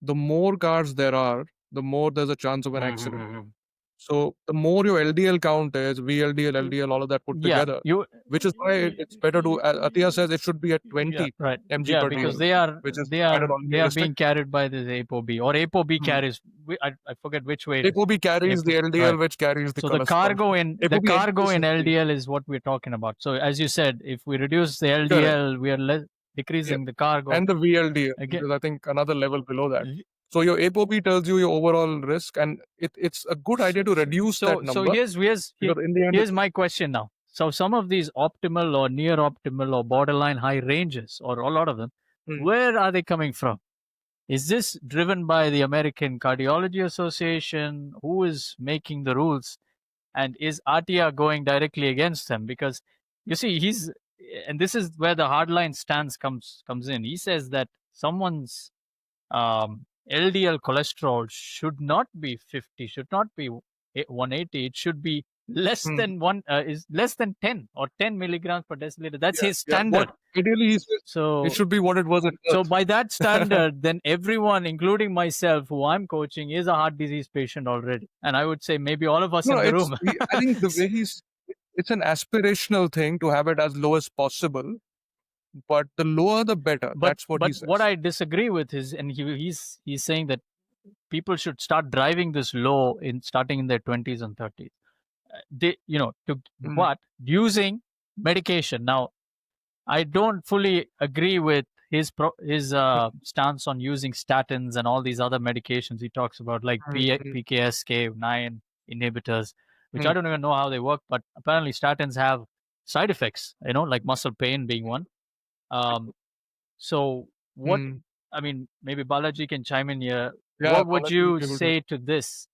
The more cars there are, the more there's a chance of an accident. So the more your LDL count is, VLDL, LDL, all of that put Yeah, together, which is why it's better to, Athiya says it should be at 20 right. mg Yeah, per because dl, which is they kind are of they are unrealistic. being carried by this ApoB, or ApoB Hmm. carries. I forget which way it is. ApoB carries the LDL, Right. which carries the So the cholesterol. cargo in ApoB LDL is what we're talking about. So as you said, if we reduce the Correct. LDL, we are Yeah. decreasing the cargo. And the VLDL, Again, which is I think another level below that. So your ApoB tells you your overall risk, and it's a good idea to reduce that so number, here's because in the end, here's my question now. So some of these optimal or near optimal or borderline high ranges, or a lot of them, where are they coming from? Is this driven by the American Cardiology Association? Who is making the rules? And is Atia going directly against them? Because you see, and this is where the hardline stance comes in. He says that someone's LDL cholesterol should not be 50, should not be 180. It should be less than is less than 10 or 10 milligrams per deciliter. That's his standard. Ideally, he says So it should be what it was at so birth. by that standard, then everyone, including myself, who I'm coaching, is a heart disease patient already. And I would say maybe all of us No, in the room. I think the way it's an aspirational thing to have it as low as possible, but the lower the better. But That's what he says. what I disagree with is, and he's saying that people should start driving this low starting in their 20s and 30s. But using medication. Now, I don't fully agree with his stance on using statins and all these other medications he talks about, like PKSK9 inhibitors, which I don't even know how they work, but apparently statins have side effects, like muscle pain being one. So what, I mean, maybe Balaji can chime in here. Yeah, What would Balaji you will be able to. say to this?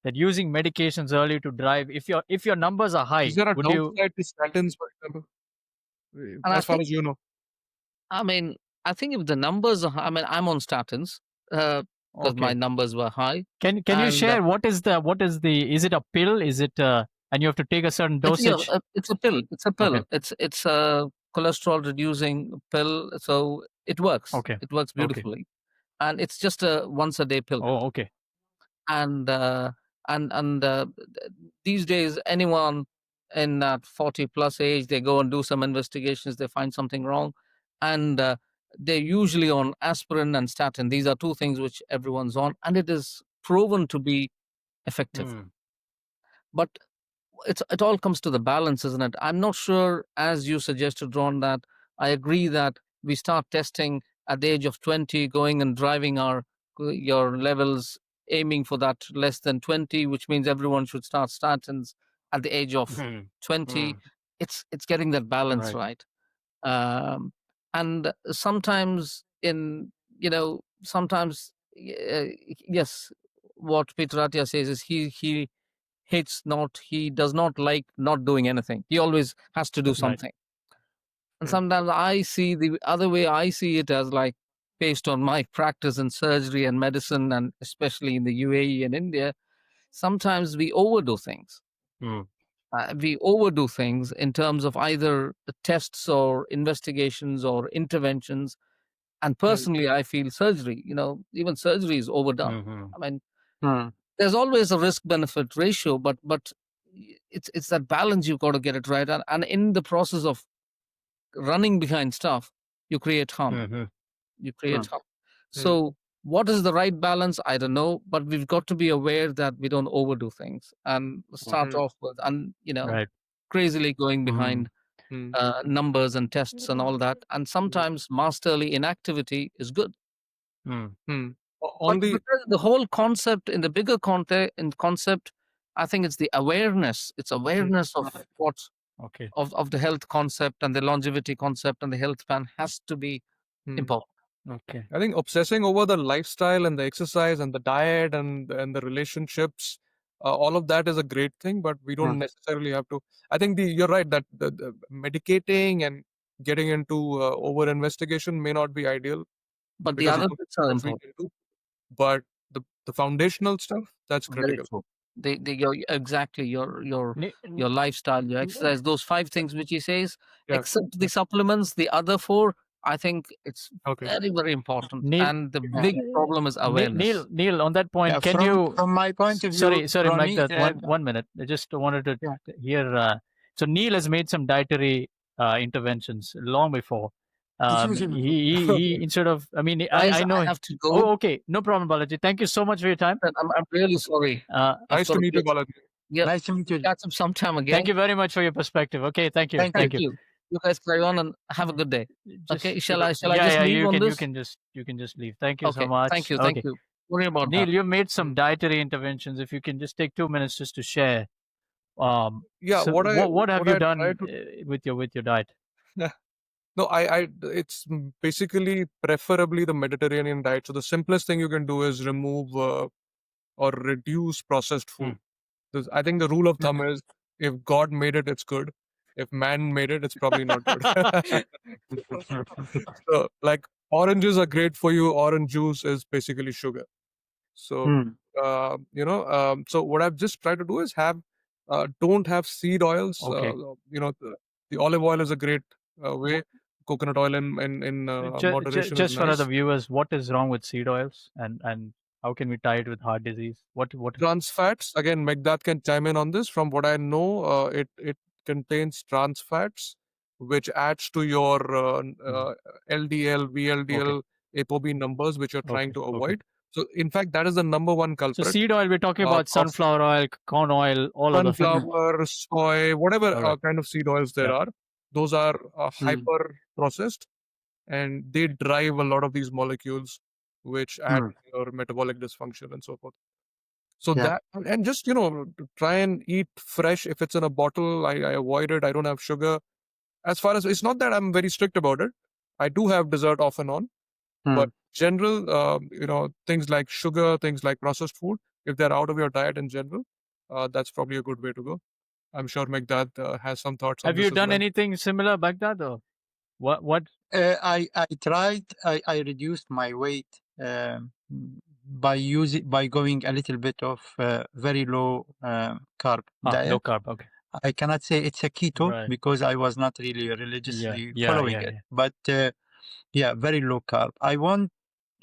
That using medications early to drive, if your numbers are high, Is there a would you? downside to statins, for example? And I As far think, as you know. I mean, I think if the numbers are, I mean, I'm on statins because my Okay. numbers were high. Can you And, share what is is it a pill? Is it and you have to take a certain dosage? It's a pill. It's a pill. Okay. It's a cholesterol reducing pill. So it works. Okay. It works beautifully. And it's just a once a day pill. Oh, okay. And these days, anyone in that 40 plus age, they go and do some investigations, they find something wrong, and they're usually on aspirin and statin. These are two things which everyone's on, and it is proven to be effective. But it all comes to the balance, isn't it? I'm not sure, as you suggested, Ron, that I agree that we start testing at the age of 20, going and driving your levels, aiming for that less than 20, which means everyone should start statins at the age of 20. It's getting that balance right. And sometimes yes, what Peter Attia says is he does not like not doing anything. He always has to do something. And sometimes I see the other way. I see it as like, based on my practice in surgery and medicine, and especially in the U.A.E. and India, sometimes we overdo things. we overdo things in terms of either the tests or investigations or interventions. And personally, I feel surgery, even surgery is overdone. Mhm. I mean, Mm. there's always a risk benefit ratio, but it's that balance. You've got to get it right. And in the process of running behind stuff, you create harm. Mhm. You create Mm. harm. So what is the right balance? I don't know, but we've got to be aware that we don't overdo things and start off with, and Right. crazily going behind numbers and tests and all that. And sometimes masterly inactivity is good. Mm. On the But the whole concept in the bigger concept, I think it's the awareness. It's awareness of what's Okay. of the health concept and the longevity concept and the health plan has to be important. Okay. I think obsessing over the lifestyle and the exercise and the diet and the relationships, all of that is a great thing, but we don't necessarily have to. I think you're right that the medicating and getting into over investigation may not be ideal But the because other of bits are what we important. can do. But the foundational stuff, that's Very critical. true. Exactly your Ne- lifestyle, your exercise, those 5 things which he says, Yeah. except the supplements, the other 4, I think it's Okay. very, very important. Neil, And the big problem is awareness. Neil, on that point, Yeah, can you? from my point of view, Sorry, Ronnie, Meqdad, one minute. I just wanted to yeah. hear. So Neil has made some dietary interventions long before. He instead of, I mean, Guys, I know. I have to go. Oh, okay, no problem, Balaji. Thank you so much for your time. I'm really sorry. I've Nice got to meet you, Balaji. Yeah, Nice to meet you. catch up sometime again. Thank you very much for your perspective. Okay, thank you. Thank You. You guys carry on and have a good day. Just, Okay, shall I just yeah, leave on this? you can just leave. Thank you so Okay, much. thank you. Okay. Worry about Neil, that. you made some dietary interventions. If you can just take 2 minutes just to share. Yeah, So what have you done with your diet? No, it's basically preferably the Mediterranean diet. So the simplest thing you can do is remove or reduce processed food. I think the rule of thumb is if God made it, it's good. If man made it, it's probably not good. So, like oranges are great for you. Orange juice is basically sugar. So, so what I've just tried to do is don't have seed oils. Okay. The olive oil is a great way. Coconut oil in moderation is Just for other nice. viewers, what is wrong with seed oils, and how can we tie it with heart disease? What? Trans fats, again, Meqdad can chime in on this. From what I know, it contains trans fats, which adds to your LDL, VLDL, ApoB numbers, which you're trying to avoid. So, in fact, that is the number one So culprit. seed oil, we're talking about of sunflower oil, corn oil, all of those. sunflower, soy, whatever Alright. kind of seed oils there are. Those are hyper processed, and they drive a lot of these molecules, which add to your metabolic dysfunction and so forth. So that, and just, to try and eat fresh. If it's in a bottle, I avoid it. I don't have sugar. As far as, it's not that I'm very strict about it. I do have dessert off and on, but general, things like sugar, things like processed food, if they're out of your diet in general, that's probably a good way to go. I'm sure Meqdad has some thoughts on Have this you as done well. anything similar like that, or what? I tried. I reduced my weight by going a little bit of very low carb diet. Low carb. Okay. I cannot say it's a keto because I was not really religiously following it. But very low carb. I want,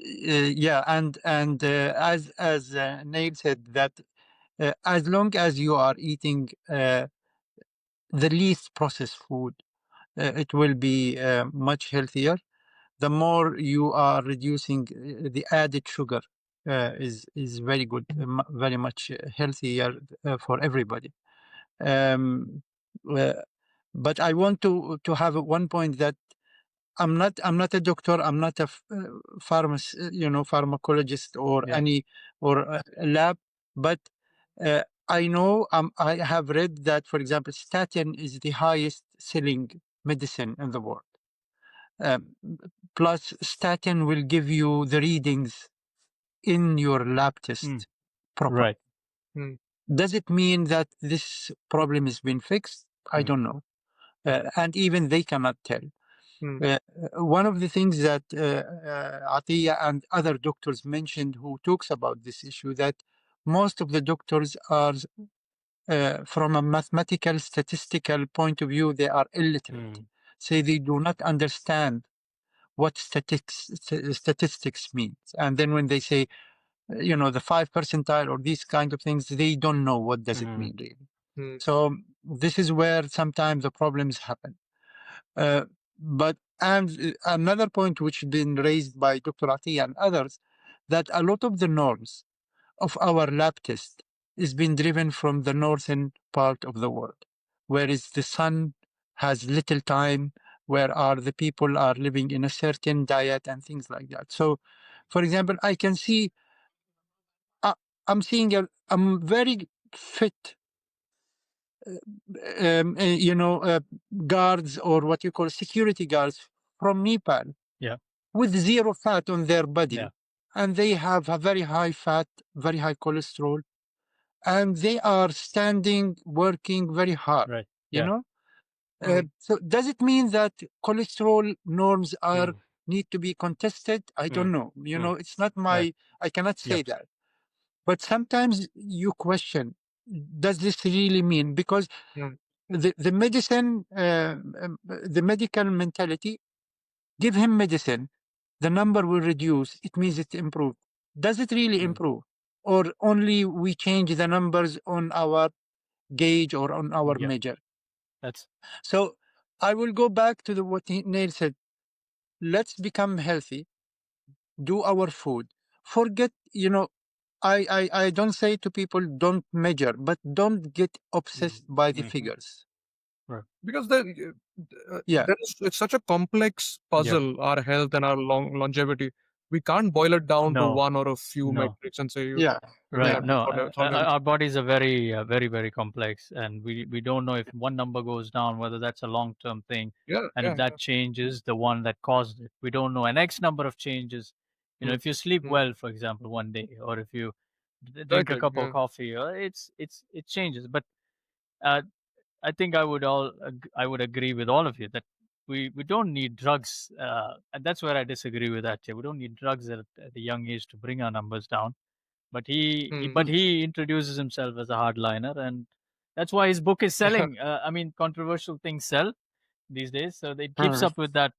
and as Neil said that as long as you are eating the least processed food, it will be much healthier. The more you are reducing the added sugar is very good, very much healthier for everybody. But I want to have one point that I'm not a doctor. I'm not a pharmacologist or a lab, but I know I have read that, for example, statin is the highest selling medicine in the world. Plus, statin will give you the readings in your lab test proper. Right. Does it mean that this problem has been fixed? I don't know. And even they cannot tell. One of the things that Atiya and other doctors mentioned who talks about this issue, that most of the doctors are from a mathematical, statistical point of view, they are illiterate. Say they do not understand what statistics means. And then when they say, the 5 percentile or these kind of things, they don't know what does it mean really. So this is where sometimes the problems happen. But and another point which has been raised by Dr. Atiya and others, that a lot of the norms of our lab test is being driven from the northern part of the world, whereas the sun has little time, where are the people are living in a certain diet and things like that. So, for example, I can see, I'm seeing a very fit, guards, or what you call security guards from Nepal, with zero fat on their body, and they have a very high fat, very high cholesterol, and they are standing, working very hard. Right. You know. So does it mean that cholesterol norms are need to be contested? I don't know. It's not my. I cannot say that. But sometimes you question: does this really mean? Because the medicine, the medical mentality, give him medicine, the number will reduce. It means it improved. Does it really improve, or only we change the numbers on our gauge or on our measure? So I will go back to what Neil said. Let's become healthy. Do our food. Forget, I don't say to people don't measure, but don't get obsessed by the figures. Right. Because it's such a complex puzzle, our health and our longevity. We can't boil it down to one or a few metrics and say, right. No, our bodies are very, very, very complex, and we don't know if one number goes down, whether that's a long-term thing, and if that changes the one that caused it. We don't know an X number of changes. If you sleep well, for example, one day, or if you drink a cup of coffee, it changes. But I think I would agree with all of you that we don't need drugs, and that's where I disagree with that. We don't need drugs at a young age to bring our numbers down. But he introduces himself as a hardliner, and that's why his book is selling. I mean, controversial things sell these days, so it keeps up with that.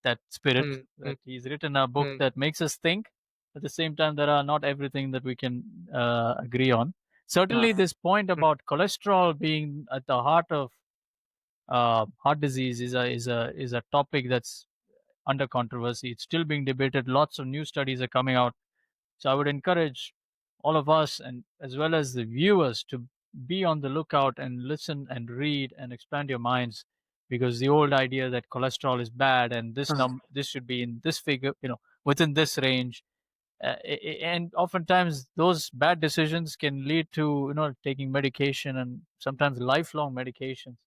That spirit. That he's written a book that makes us think. At the same time, there are not everything that we can agree on. Certainly, this point about cholesterol being at the heart of heart disease is a topic that's under controversy. It's still being debated. Lots of new studies are coming out. So I would encourage all of us, and as well as the viewers, to be on the lookout and listen and read and expand your minds, because the old idea that cholesterol is bad and this should be in this figure, within this range, and oftentimes those bad decisions can lead to taking medication, and sometimes lifelong medications.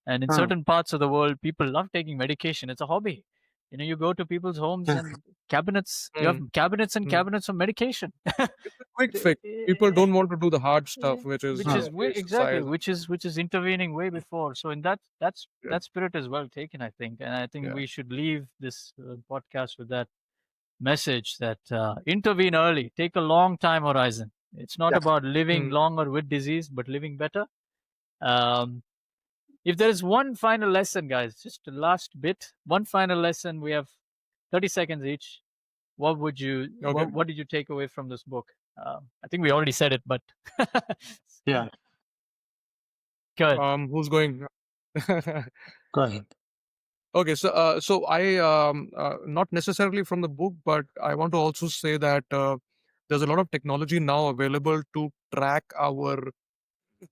And in certain parts of the world, people love taking medication. It's a hobby. You go to people's homes and cabinets. You have cabinets and cabinets of medication. It's a quick fix. People don't want to do the hard stuff, which is exactly which is intervening way before. So in that spirit is well taken, I think, and I think we should leave this podcast with that message that intervene early, take a long time horizon. It's not about living longer with disease, but living better. If there is one final lesson, guys, just the last bit, one final lesson, we have 30 seconds each. What would you, what did you take away from this book? I think we already said it, but yeah. Go ahead. Who's going? Go ahead. Okay, so I not necessarily from the book, but I want to also say that there's a lot of technology now available to track our,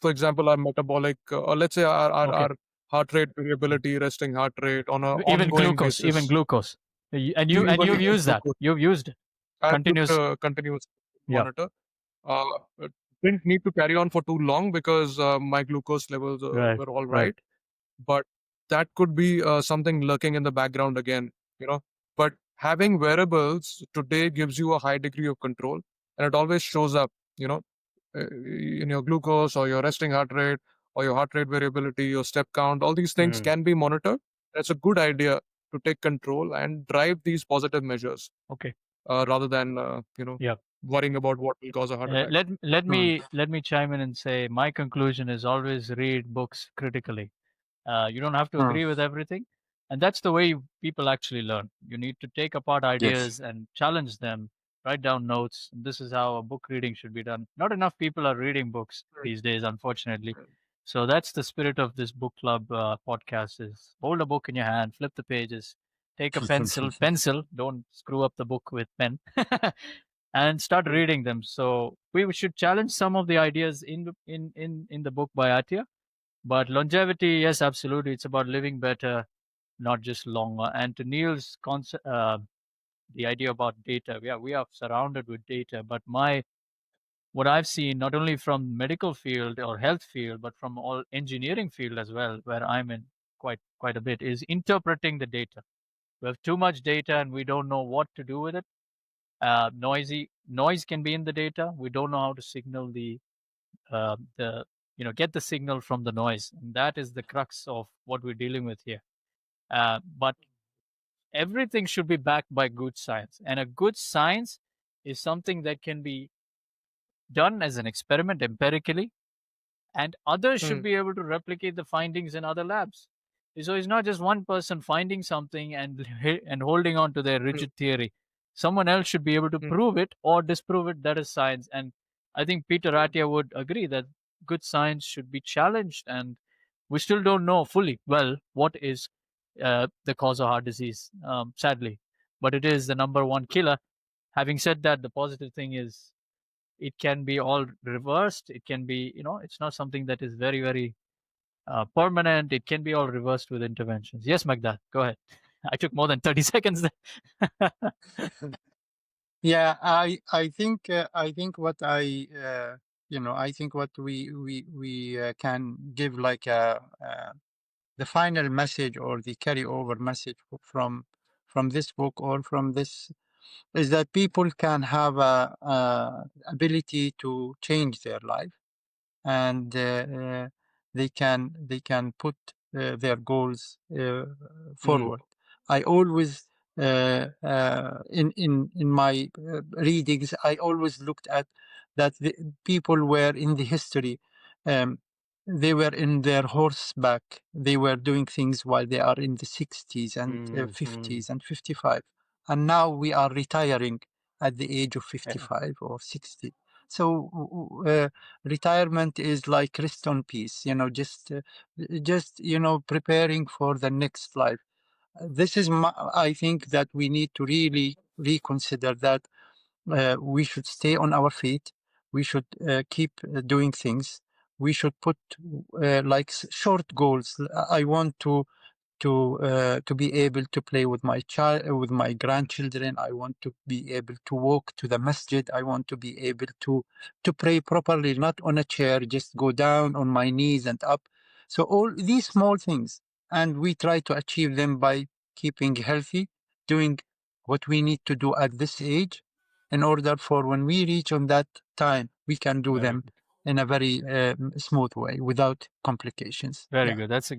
for example, our metabolic, or let's say our heart rate variability, resting heart rate on a even ongoing glucose, basis. even glucose, and you've used that. You've used it. Continuous monitor. Didn't need to carry on for too long because my glucose levels were all right. But that could be something lurking in the background again, But having wearables today gives you a high degree of control, and it always shows up, in your glucose or your resting heart rate or your heart rate variability, your step count. All these things can be monitored. It's a good idea to take control and drive these positive measures. Okay. Rather than worrying about what will cause a heart attack. Let me chime in and say my conclusion is always read books critically. You don't have to Mm. agree with everything, and that's the way people actually learn. You need to take apart Yes. ideas and challenge them. Write down notes. This is how a book reading should be done. Not enough people are reading books these days, unfortunately. So that's the spirit of this book club podcast: is hold a book in your hand, flip the pages, take a pencil. Don't screw up the book with pen, and start reading them. So we should challenge some of the ideas in the book by Atya. But longevity, yes, absolutely. It's about living better, not just longer. And to Neil's concept, the idea about data, yeah, we are surrounded with data. But what I've seen, not only from medical field or health field, but from all engineering field as well, where I'm in quite a bit, is interpreting the data. We have too much data and we don't know what to do with it. Noise can be in the data. We don't know how to signal the get the signal from the noise, and that is the crux of what we're dealing with here. But everything should be backed by good science, and a good science is something that can be done as an experiment empirically, and others should Mm, be able to replicate the findings in other labs. So it's not just one person finding something and and holding on to their mm, rigid theory. Someone else should be able to mm, prove it or disprove it. That is science. And I think Peter mm, Attia would agree that good science should be challenged. And we still don't know fully well what is the cause of heart disease, sadly. But it is the number one killer. Having said that, the positive thing is it can be all reversed. It can be, it's not something that is very, very permanent. It can be all reversed with interventions. Yes, Meqdad, go ahead. I took more than 30 seconds there. Yeah, I think what I think what we can give like the final message or the carryover message from this book or from this is that people can have a ability to change their life, and they can put their goals mm, forward. I always in my readings, I always looked at that the people were in the history. Um, they were in their horseback. They were doing things while they are in the 60s and mm, mm. 50s and 55. And now we are retiring at the age of Yeah, 55 or 60. So retirement is like rest on peace, just preparing for the next life. This is I think that we need to really reconsider that we should stay on our feet. We should keep doing things. We should put like short goals. I want to be able to play with my child, with my grandchildren. I want to be able to walk to the masjid. I want to be able to pray properly, not on a chair, just go down on my knees and up. So all these small things, and we try to achieve them by keeping healthy, doing what we need to do at this age, in order for when we reach on that time, we can do very them good. in a very smooth way without complications. Very Yeah. good. That's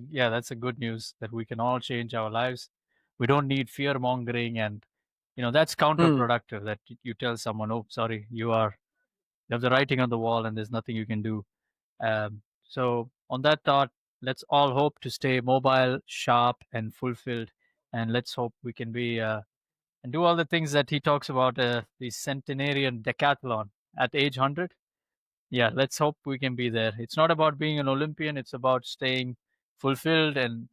a good news that we can all change our lives. We don't need fear mongering, and that's Mm. counterproductive. That you tell someone, "Oh, sorry, you have the writing on the wall, and there's nothing you can do." So on that thought, let's all hope to stay mobile, sharp, and fulfilled, and let's hope we can be and do all the things that he talks about, the centenarian decathlon at age 100. Yeah, let's hope we can be there. It's not about being an Olympian, it's about staying fulfilled and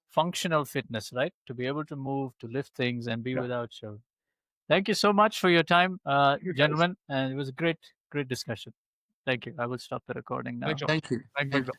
functional fitness, right? To be able to move, to lift things, and be Yeah. without show. Thank you so much for your time, Thank you, guys. gentlemen. And it was a great, great discussion. Thank you. I will stop the recording Thank now. you. Thank you. Thank Thank you.